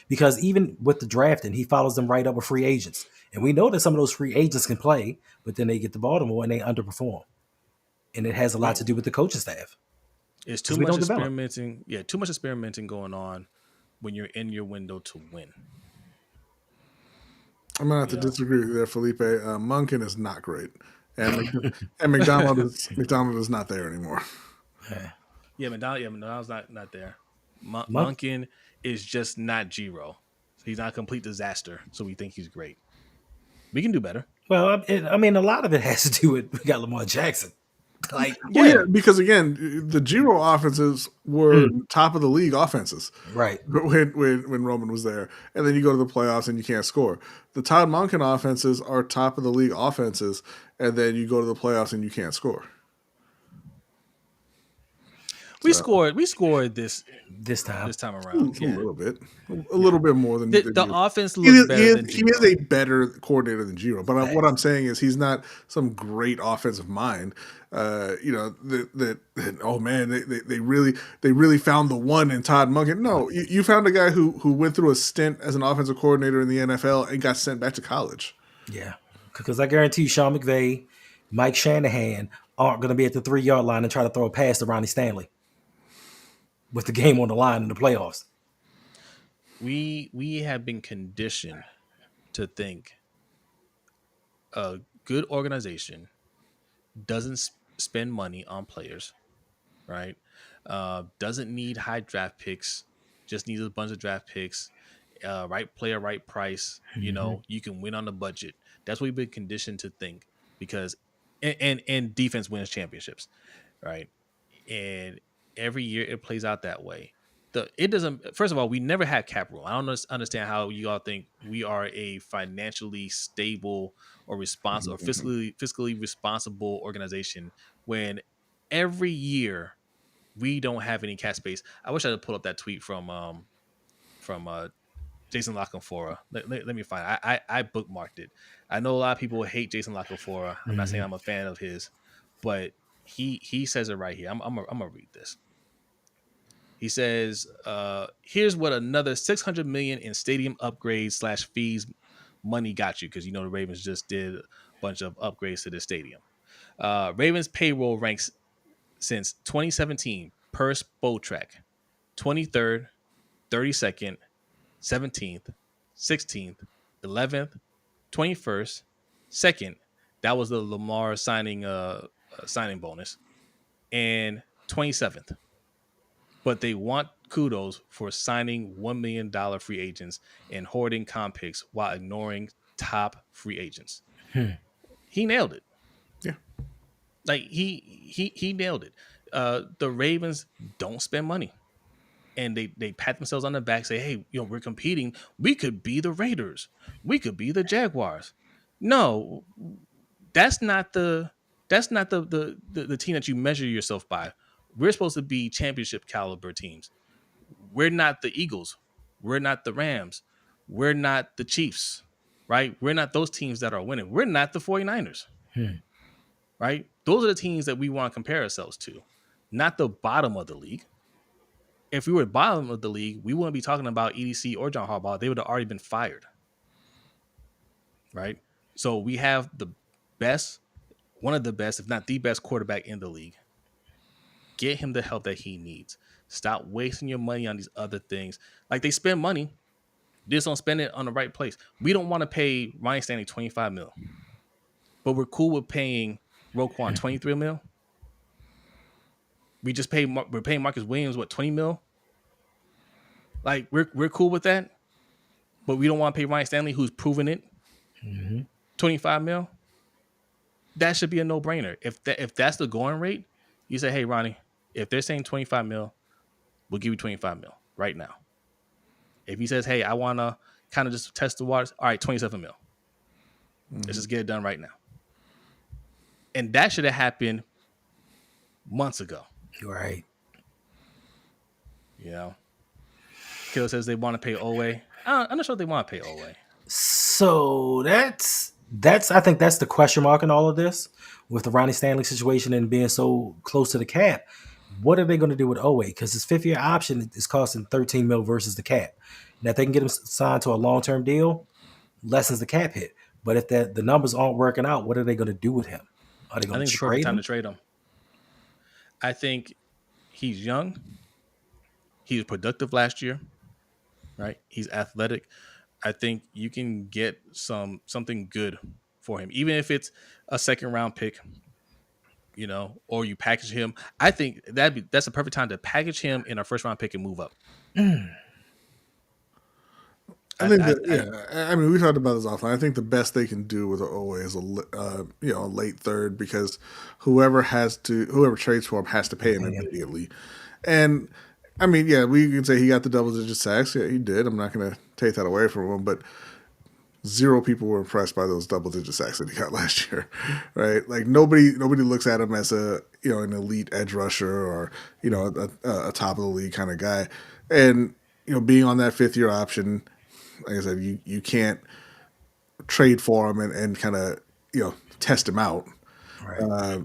S4: because even with the drafting, he follows them right up with free agents. And we know that some of those free agents can play, but then they get to Baltimore and they underperform. And it has a lot to do with the coaching staff.
S1: It's too much experimenting. Yeah, too much experimenting going on when you're in your window to win.
S2: I'm gonna have to disagree with you there, Felipe. Monken is not great, and McDonald is not there anymore.
S1: Yeah, McDonald's not there. Monken is just not Giro. He's not a complete disaster, so we think he's great. We can do better.
S4: Well, I mean, a lot of it has to do with we got Lamar Jackson. Like,
S2: yeah, because again, the Giro offenses were top of the league offenses,
S4: right?
S2: When Roman was there, and then you go to the playoffs and you can't score. The Todd Monken offenses are top of the league offenses, and then you go to the playoffs and you can't score.
S1: We scored this time around.
S2: A little bit, a little bit more than
S1: the offense looks better than Giro.
S2: He is a better coordinator than Giro, but what I'm saying is he's not some great offensive mind. Oh man, they really found the one in Todd Monken. No, you found a guy who went through a stint as an offensive coordinator in the NFL and got sent back to college.
S4: Yeah, because I guarantee you, Sean McVay, Mike Shanahan aren't going to be at the 3-yard line and try to throw a pass to Ronnie Stanley with the game on the line in the playoffs.
S1: We have been conditioned to think a good organization doesn't spend money on players, right? Doesn't need high draft picks, just needs a bunch of draft picks, right player, right price. You know, you can win on the budget. That's what we've been conditioned to think because, and defense wins championships, right? And every year it plays out that way. It doesn't. First of all, we never had cap room. I don't understand how you all think we are a financially stable or responsible or fiscally responsible organization when every year we don't have any cap space. I wish I could pull up that tweet from Jason LaCanfora. Let me find it. I bookmarked it. I know a lot of people hate Jason LaCanfora. I'm not saying I'm a fan of his, but he says it right here. I'm gonna read this. He says, here's what another $600 million in stadium upgrades / fees money got you, because you know the Ravens just did a bunch of upgrades to the stadium. Ravens payroll ranks since 2017 per Spotrac 23rd, 32nd, 17th, 16th, 11th, 21st, 2nd. That was the Lamar signing bonus, and 27th. But they want kudos for signing $1 million free agents and hoarding comp picks while ignoring top free agents. He nailed it.
S2: Yeah.
S1: Like he nailed it. The Ravens don't spend money. And they pat themselves on the back, say, hey, we're competing. We could be the Raiders. We could be the Jaguars. No, that's not the team that you measure yourself by. We're supposed to be championship caliber teams. We're not the Eagles. We're not the Rams. We're not the Chiefs, right? We're not those teams that are winning. We're not the 49ers, right? Those are the teams that we want to compare ourselves to, not the bottom of the league. If we were bottom of the league, we wouldn't be talking about EDC or John Harbaugh. They would have already been fired, right? So we have the best, one of the best, if not the best quarterback in the league. Get him the help that he needs. Stop wasting your money on these other things. Like they spend money, just don't spend it on the right place. We don't want to pay Ryan Stanley $25 million, but we're cool with paying Roquan $23 million. We're paying Marcus Williams what, $20 million? Like we're cool with that, but we don't want to pay Ryan Stanley, who's proven it, $25 million. That should be a no brainer. If that's the going rate, you say, hey Ronnie, if they're saying $25 million, we'll give you $25 million right now. If he says, hey, I want to kind of just test the waters, all right, $27 million. Let's just get it done right now. And that should have happened months ago.
S4: Right.
S1: You know, Kilo says they want to pay Owe. I'm not sure if they want to pay Owe.
S4: So that's I think that's the question mark in all of this with the Ronnie Stanley situation and being so close to the cap. What are they going to do with Owe? Because his 5-year option is costing $13 million versus the cap. Now, if they can get him signed to a long-term deal, lessens the cap hit. But if the numbers aren't working out, what are they going to do with him? Are they going to trade him?
S1: Time to trade him. I think he's young. He was productive last year, right? He's athletic. I think you can get something good for him, even if it's a second-round pick, you know, or you package him. I think that's a perfect time to package him in a first-round pick and move up.
S2: I think I mean, we talked about this offline. I think the best they can do with Owe is a late third, because whoever trades for him has to pay him immediately. And I mean, yeah, we can say he got the double-digit sacks. Yeah, he did. I'm not going to take that away from him, but zero people were impressed by those double-digit sacks that he got last year, right? Like nobody looks at him as an elite edge rusher or a top of the league kind of guy. And being on that 5th-year option, like I said, you can't trade for him and kind of test him out.
S4: Right.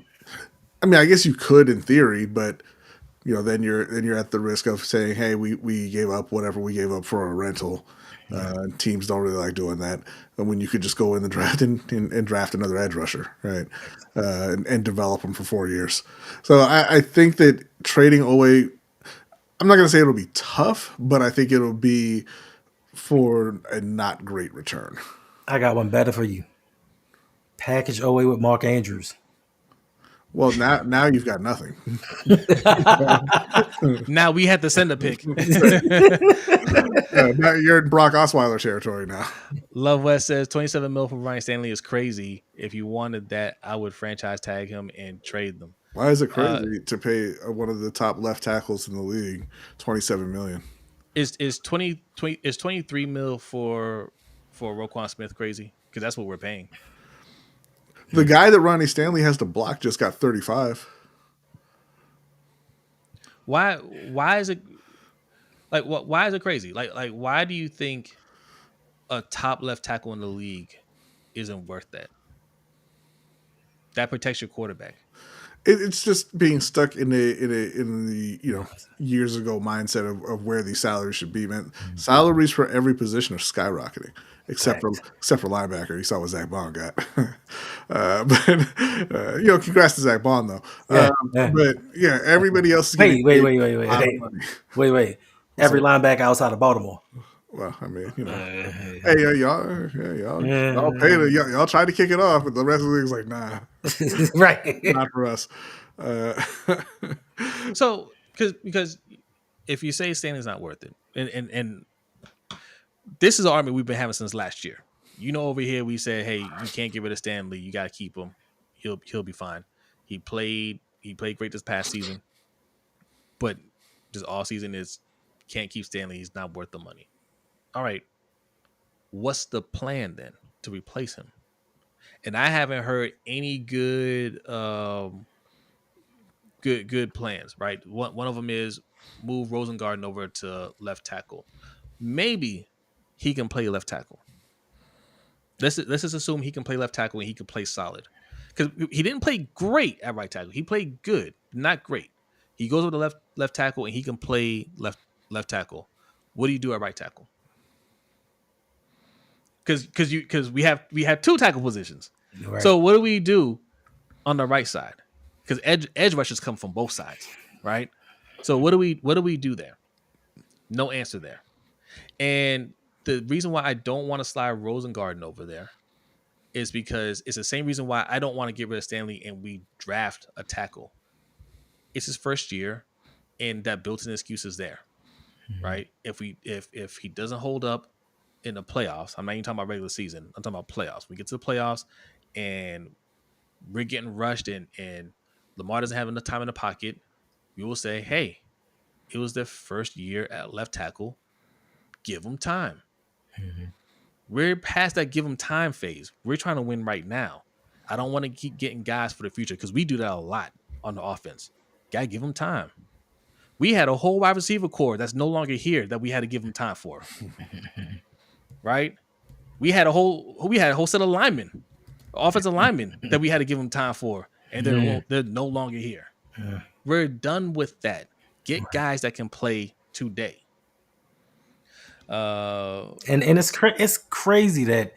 S2: I mean, I guess you could in theory, but then you're at the risk of saying, hey, we gave up whatever we gave up for a rental. Teams don't really like doing that. And when you could just go in the draft and draft another edge rusher, right, and develop them for 4 years. So I think that trading Owe, I'm not going to say it'll be tough, but I think it'll be for a not great return.
S4: I got one better for you. Package Owe with Mark Andrews.
S2: Well, now you've got nothing.
S1: Now we have to send a pick.
S2: Now you're in Brock Osweiler territory now.
S1: Love West says $27 million for Ryan Stanley is crazy. If you wanted that, I would franchise tag him and trade them.
S2: Why is it crazy to pay one of the top left tackles in the league $27 million?
S1: Is 23 mil for Roquan Smith crazy? Because that's what we're paying.
S2: The guy that Ronnie Stanley has to block just got 35.
S1: Why is it like what? Why is it crazy? Like why do you think a top left tackle in the league isn't worth that? That protects your quarterback.
S2: It's just being stuck in the years ago mindset of where these salaries should be, man. Salaries for every position are skyrocketing, except for linebacker. You saw what Zach Bond got, but congrats to Zach Bond though. But yeah, everybody else is getting
S4: wait. Every linebacker outside of Baltimore.
S2: Well, I mean, hey, y'all paid it. Y'all tried to kick it off, but the rest of the league's like, nah,
S4: right,
S2: not for us.
S1: So, because if you say Stanley's not worth it, and this is an argument we've been having since last year. Over here we said, hey, you can't get rid of Stanley. You got to keep him. He'll be fine. He played great this past season, but just all season is can't keep Stanley. He's not worth the money. All right, what's the plan then to replace him? And I haven't heard any good plans. Right, one of them is move Rosengarten over to left tackle. Maybe he can play left tackle. Let's just assume he can play left tackle and he can play solid, because he didn't play great at right tackle. He played good, not great. He goes over to left tackle and he can play left tackle. What do you do at right tackle? Because we have two tackle positions. Right. So what do we do on the right side? Because edge rushers come from both sides, right? So what do we do there? No answer there. And the reason why I don't want to slide Rosengarten over there is because it's the same reason why I don't want to get rid of Stanley and we draft a tackle. It's his first year, and that built-in excuse is there, right? If he doesn't hold up in the playoffs, I'm not even talking about regular season. I'm talking about playoffs. We get to the playoffs and we're getting rushed, and Lamar doesn't have enough time in the pocket. We will say, hey, it was their first year at left tackle. Give them time. We're past that give them time phase. We're trying to win right now. I don't want to keep getting guys for the future because we do that a lot on the offense. Gotta give them time. We had a whole wide receiver core that's no longer here that we had to give them time for. Right? We had a whole set of linemen, offensive linemen that we had to give them time for, and they're no longer here. We're done with that. Get guys that can play today.
S4: And it's crazy that,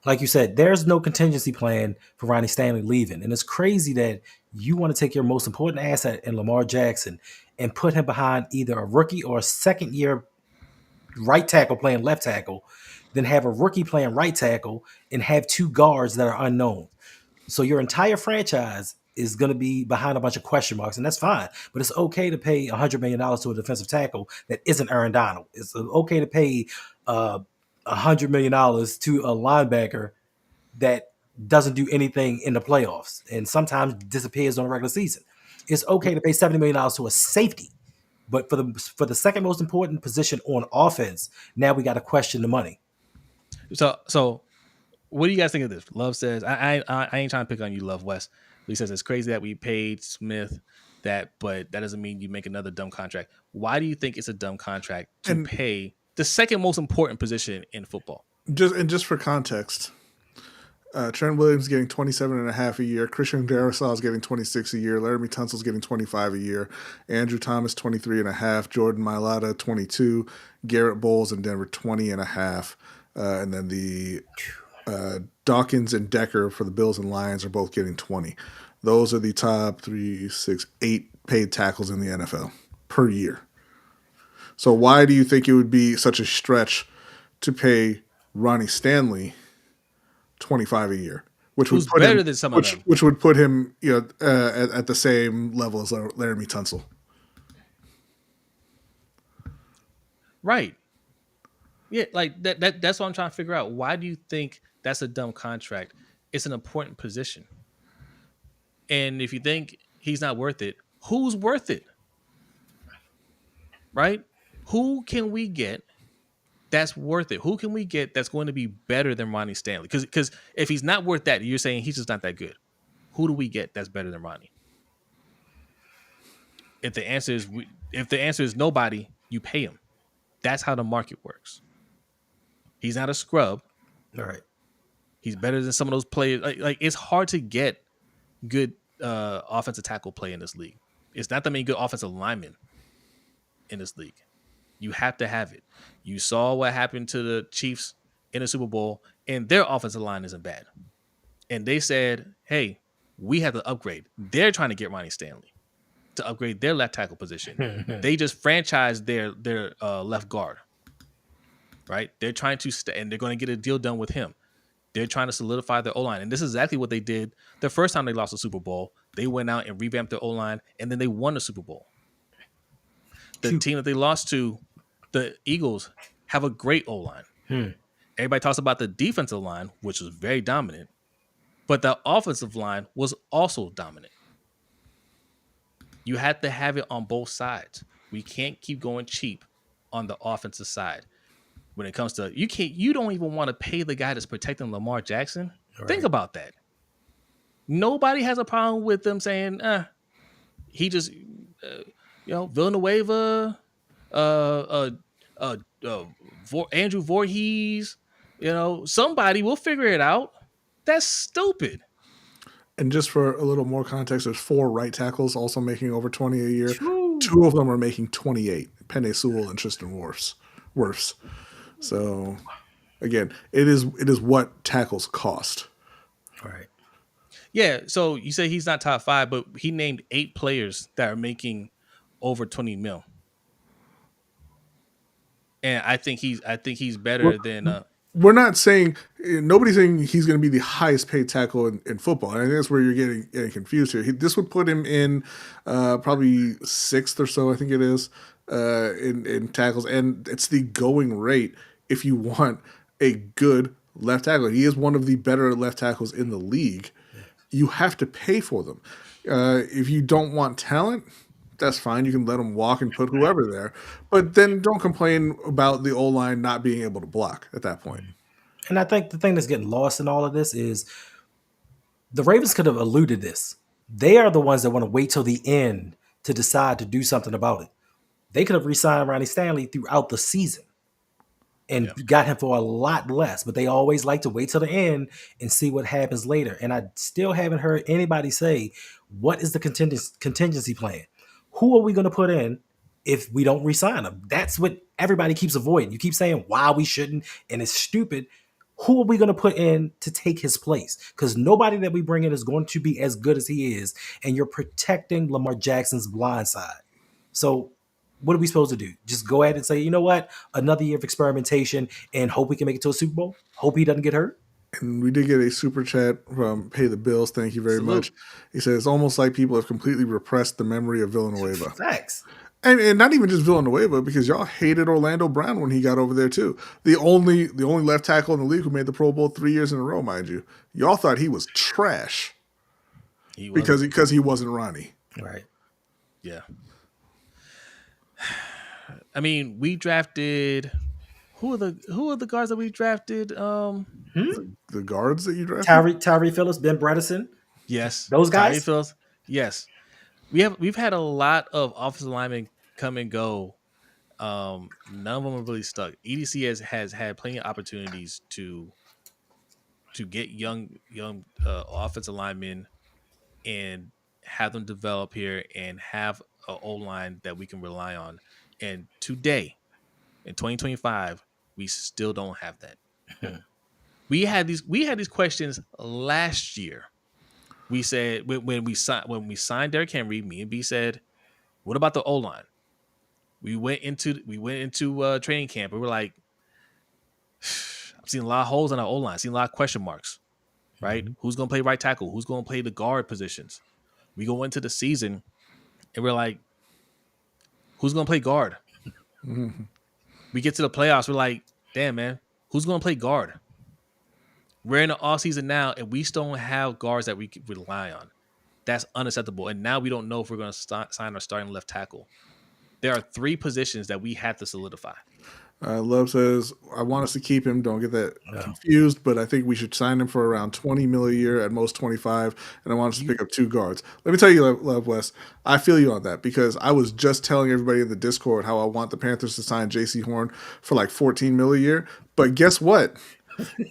S4: like you said, there's no contingency plan for Ronnie Stanley leaving, and it's crazy that you want to take your most important asset in Lamar Jackson and put him behind either a rookie or a second-year right tackle playing left tackle, then have a rookie playing right tackle and have two guards that are unknown. So your entire franchise is going to be behind a bunch of question marks, and that's fine. But it's okay to pay $100 million to a defensive tackle that isn't Aaron Donald. It's okay to pay $100 million to a linebacker that doesn't do anything in the playoffs and sometimes disappears on a regular season. It's okay to pay $70 million to a safety. But for the second most important position on offense, now we got to question the money.
S1: So what do you guys think of this? Love says, I ain't trying to pick on you, Love West. He says it's crazy that we paid Smith that, but that doesn't mean you make another dumb contract. Why do you think it's a dumb contract to pay the second most important position in football?
S2: Just for context, Trent Williams is getting 27.5 a year. Christian Darrisaw is getting 26 a year. Laramie Tunsil's getting 25 a year. Andrew Thomas 23.5. Jordan Mailata 22. Garrett Bowles in Denver 20.5. And then the Dawkins and Decker for the Bills and Lions are both getting 20. Those are the top 3, 6, 8 paid tackles in the NFL per year. So why do you think it would be such a stretch to pay Ronnie Stanley 25 a year, which would put
S1: better
S2: him,
S1: than some of them,
S2: which would put him, at the same level as Laramie Tunsil?
S1: Right. Yeah, like that's what I'm trying to figure out. Why do you think that's a dumb contract? It's an important position. And if you think he's not worth it, who's worth it? Right? Who can we get that's worth it? Who can we get that's going to be better than Ronnie Stanley? Because if he's not worth that, you're saying he's just not that good. Who do we get that's better than Ronnie? If the answer is nobody, you pay him. That's how the market works. He's not a scrub.
S4: All right.
S1: He's better than some of those players. Like it's hard to get good offensive tackle play in this league. It's not that many good offensive linemen in this league. You have to have it. You saw what happened to the Chiefs in the Super Bowl, and their offensive line isn't bad. And they said, hey, we have to upgrade. They're trying to get Ronnie Stanley to upgrade their left tackle position. They just franchised their left guard. Right? They're trying to and they're going to get a deal done with him. They're trying to solidify their O-line. And this is exactly what they did the first time they lost the Super Bowl. They went out and revamped their O-line, and then they won the Super Bowl. The team that they lost to, the Eagles, have a great O-line. Everybody talks about the defensive line, which was very dominant, but the offensive line was also dominant. You have to have it on both sides. We can't keep going cheap on the offensive side. When it comes to you don't even want to pay the guy that's protecting Lamar Jackson. Right. Think about that. Nobody has a problem with them saying, he just, Villanueva, Andrew Voorhees, somebody will figure it out. That's stupid.
S2: And just for a little more context, there's 4 right tackles also making over 20 a year. True. 2 of them are making 28. Penei Sewell and Tristan Wirfs. So, again, it is what tackles cost.
S4: All right.
S1: Yeah, so you say he's not top 5, but he named 8 players that are making over 20 mil. And I think he's better than
S2: We're not saying nobody's saying he's going to be the highest paid tackle in football. And I think that's where you're getting confused here. This would put him in probably sixth or so, I think it is, in tackles, and it's the going rate if you want a good left tackle. He is one of the better left tackles in the league. You have to pay for them. If you don't want talent, that's fine. You can let them walk and put whoever there. But then don't complain about the O-line not being able to block at that point.
S4: And I think the thing that's getting lost in all of this is the Ravens could have eluded this. They are the ones that want to wait till the end to decide to do something about it. They could have re-signed Ronnie Stanley throughout the season and got him for a lot less, but they always like to wait till the end and see what happens later. And I still haven't heard anybody say, what is the contingency plan? Who are we going to put in if we don't re-sign him? That's what everybody keeps avoiding. You keep saying why we shouldn't, and it's stupid. Who are we going to put in to take his place? Because nobody that we bring in is going to be as good as he is, and you're protecting Lamar Jackson's blind side. So what are we supposed to do? Just go ahead and say, you know what? Another year of experimentation and hope we can make it to a Super Bowl? Hope he doesn't get hurt?
S2: And we did get a super chat from Pay the Bills. Thank you very much. He says, it's almost like people have completely repressed the memory of Villanueva.
S4: Facts.
S2: And not even just Villanueva, because y'all hated Orlando Brown when he got over there too. The only left tackle in the league who made the Pro Bowl 3 years in a row, mind you. Y'all thought he was trash because he wasn't Ronnie.
S4: Right.
S1: Yeah. I mean, we drafted. Who are the guards that we drafted?
S2: The guards that you drafted?
S4: Tyree Phillips, Ben Bredesen.
S1: Yes,
S4: those guys.
S1: Tyree Phillips. Yes, we've had a lot of offensive linemen come and go. None of them have really stuck. EDC has had plenty of opportunities to get young offensive linemen and have them develop here and have an O-line that we can rely on. And today, in 2025, we still don't have that. we had these questions last year. We said when we signed Derrick Henry, me and B said, "What about the O-line?" We went into training camp. We were like, "I've seen a lot of holes in our O-line. I've seen a lot of question marks. Right? Mm-hmm. Who's going to play right tackle? Who's going to play the guard positions?" We go into the season, and we're like, "Who's going to play guard?" Mm-hmm. We get to the playoffs. We're like, "Damn, man, who's going to play guard?" We're in the off season now, and we still don't have guards that we can rely on. That's unacceptable. And now we don't know if we're going to sign our starting left tackle. There are 3 positions that we have to solidify.
S2: Love says, I want us to keep him. Don't get that confused, but I think we should sign him for around 20 mil a year, at most 25, and I want us to pick up 2 guards. Let me tell you, Love Wes, I feel you on that, because I was just telling everybody in the Discord how I want the Panthers to sign J.C. Horn for like 14 mil a year, but guess what?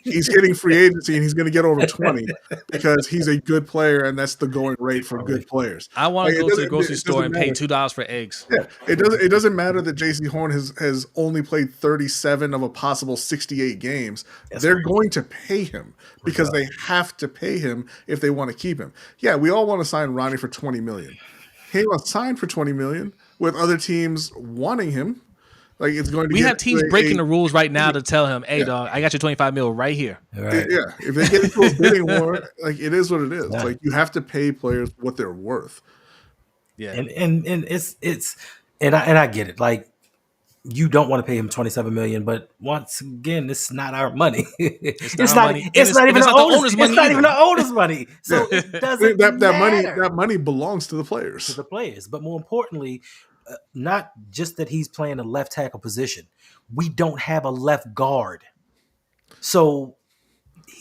S2: He's hitting free agency and he's going to get over 20 because he's a good player, and that's the going rate for good players.
S1: I want to go to the grocery store and pay $2 for eggs.
S2: Yeah, it doesn't matter that J.C. Horn has only played 37 of a possible 68 games. They're going to pay him because they have to pay him if they want to keep him. Yeah, we all want to sign Ronnie for $20 million. He was signed for $20 million with other teams wanting him. Like, it's going to.
S1: We have teams breaking the rules right now to tell him, "Hey, dog, I got your 25 mil right here."
S2: Right. Yeah, if they get into a bidding war, like, it is what it is. Yeah. Like, you have to pay players what they're worth.
S4: Yeah, and it's and I get it. Like, you don't want to pay him $27 million, but once again, it's not our money. It's not even the owner's money. It's not even the owner's money. So it doesn't matter.
S2: That money belongs to the players.
S4: To the players, but more importantly. Not just that he's playing a left tackle position. We don't have a left guard. So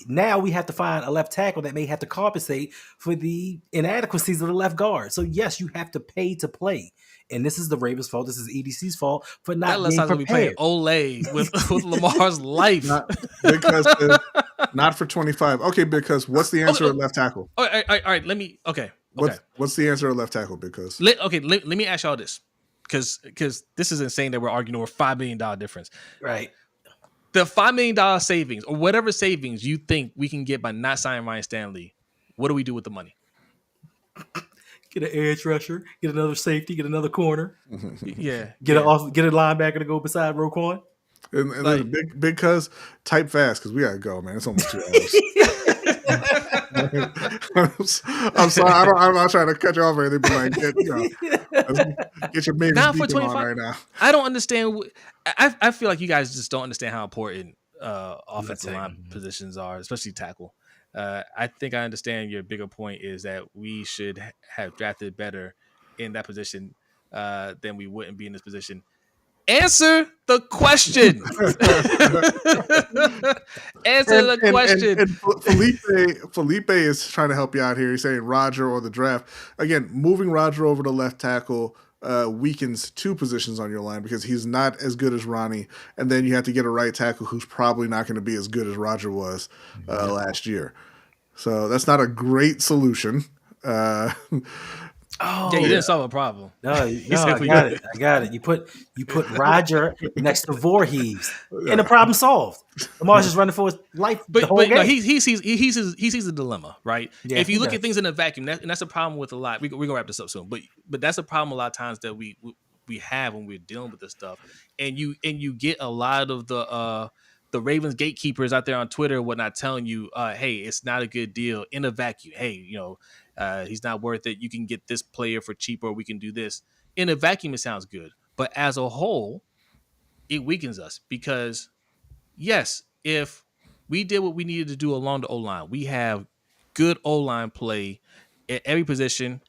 S4: now we have to find a left tackle that may have to compensate for the inadequacies of the left guard. So yes, you have to pay to play. And this is the Ravens' fault. This is EDC's fault for not being prepared. Be playing
S1: Olay with Lamar's life.
S2: Not for 25. Okay, because what's the answer at left tackle?
S1: All right. Let me. Okay.
S2: What's the answer at left tackle? Because
S1: let me ask y'all this. Because this is insane that we're arguing over $5 million difference.
S4: Right.
S1: The $5 million savings, or whatever savings you think we can get by not signing Ryan Stanley, what do we do with the money?
S4: Get an edge rusher, get another safety, get another corner,
S1: Yeah,
S4: get a linebacker to go beside Roquan.
S2: And
S1: Like-
S2: then big cuz type fast because we gotta go, man. It's almost 2 hours. I'm sorry. I'm not trying to cut you off or anything, but like, get your Mavis
S1: Now for
S2: beacon on
S1: 25
S2: right now.
S1: I don't understand. I feel like you guys just don't understand how important offensive line positions are, especially tackle. I think I understand your bigger point is that we should have drafted better in that position than we wouldn't be in this position. Answer the question. Answer the question.
S2: And Felipe is trying to help you out here. He's saying Roger or the draft. Again, moving Roger over to left tackle weakens 2 positions on your line because he's not as good as Ronnie. And then you have to get a right tackle who's probably not going to be as good as Roger was last year. So that's not a great solution.
S1: Yeah, you didn't solve a problem.
S4: No, I got it. You put Roger next to Voorhees, and the problem solved. Lamar's just running for his life.
S1: But
S4: the whole game.
S1: no, he sees a dilemma, right?
S4: Yeah,
S1: if you
S4: he
S1: look
S4: does.
S1: at things in a vacuum, and that's a problem with a lot. We're gonna wrap this up soon, but that's a problem a lot of times that we have when we're dealing with this stuff, and you get a lot of the Ravens gatekeepers out there on Twitter and whatnot telling you, hey, it's not a good deal in a vacuum. Hey, he's not worth it. You can get this player for cheaper, or we can do this. In a vacuum, it sounds good. But as a whole, it weakens us because, yes, if we did what we needed to do along the O-line, we have good O-line play at every position,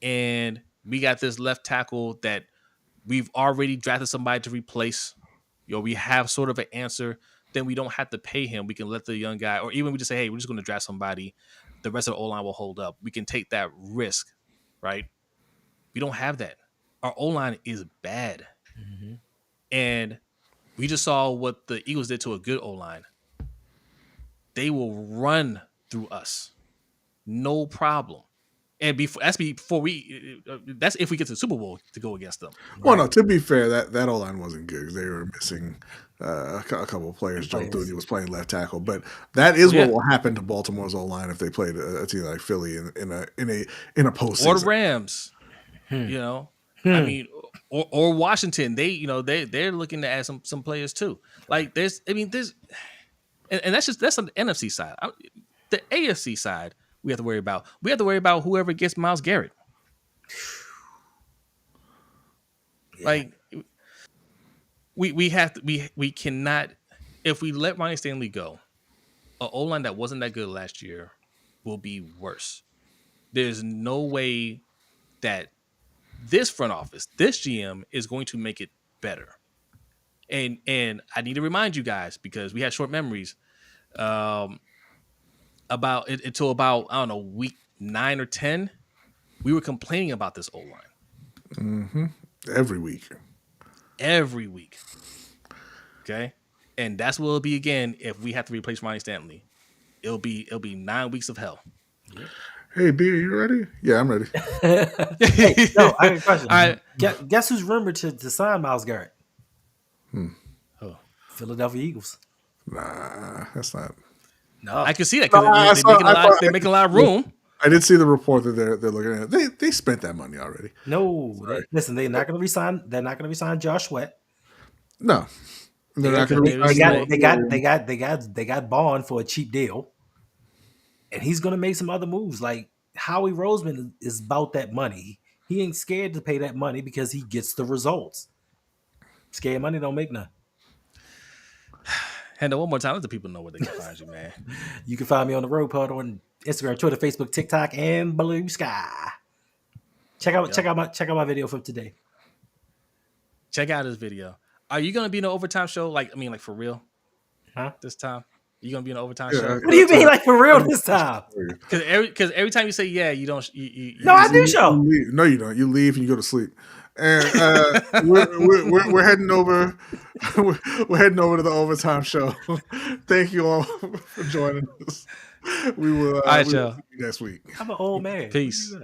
S1: and we got this left tackle that we've already drafted somebody to replace. We have sort of an answer. Then we don't have to pay him. We can let the young guy, or even we just say, hey, we're just going to draft somebody. The rest of the O-line will hold up. We can take that risk, right? We don't have that. Our O-line is bad. Mm-hmm. And we just saw what the Eagles did to a good O-line. They will run through us. No problem. And that's if we get to the Super Bowl to go against them.
S2: Well, no, to be fair, that O-line wasn't good because they were missing a couple of players. Joe Thuney was playing left tackle, but that is what will happen to Baltimore's O-line if they played a team like Philly in a postseason.
S1: Or the Rams, I mean, or Washington. They're looking to add some players too. Like and that's on the NFC side. The AFC side, we have to worry about. We have to worry about whoever gets Myles Garrett. Yeah. Like we cannot, if we let Ronnie Stanley go, an O-line that wasn't that good last year will be worse. There's no way that this front office, this GM, is going to make it better. And I need to remind you guys, because we had short memories, until about, I don't know, week 9 or 10, we were complaining about this O-line.
S2: Mm-hmm. Every week. Okay? And that's what it'll be again if we have to replace Ronnie Stanley. It'll be 9 weeks of hell. Yeah. Hey, B, are you ready? Yeah, I'm ready.
S4: Hey, no, I have a question. Guess who's rumored to sign Myles Garrett?
S1: Oh.
S4: Philadelphia Eagles.
S2: Nah, that's not.
S4: No,
S1: I can see that because they're making a lot of room.
S2: I did see the report that they're looking at. They spent that money already.
S4: No, listen, they're not going to resign. They're not going to resign Josh Sweat.
S2: No, they're not going to.
S4: They got Bond for a cheap deal, and he's going to make some other moves. Like Howie Roseman is about that money. He ain't scared to pay that money because he gets the results. Scared money don't make none.
S1: Hendo, one more time, let the people know where they can find you, man.
S4: You can find me on the Road Pod on Instagram, Twitter, Facebook, TikTok, and Blue Sky. Check out my video from today.
S1: Check out this video. Are you gonna be in an overtime show? Like for real?
S4: Huh?
S1: This time? You gonna be in an overtime show?
S4: What do you mean, like for real this time?
S1: Because every time you say yeah, you don't.
S4: No, I do show.
S2: No, you don't. You leave and you go to sleep. And we're heading over. We're heading over to the overtime show. Thank you all for joining us. We will.
S1: All right,
S2: see
S1: y'all.
S2: you next week.
S4: I'm an old man.
S1: Peace.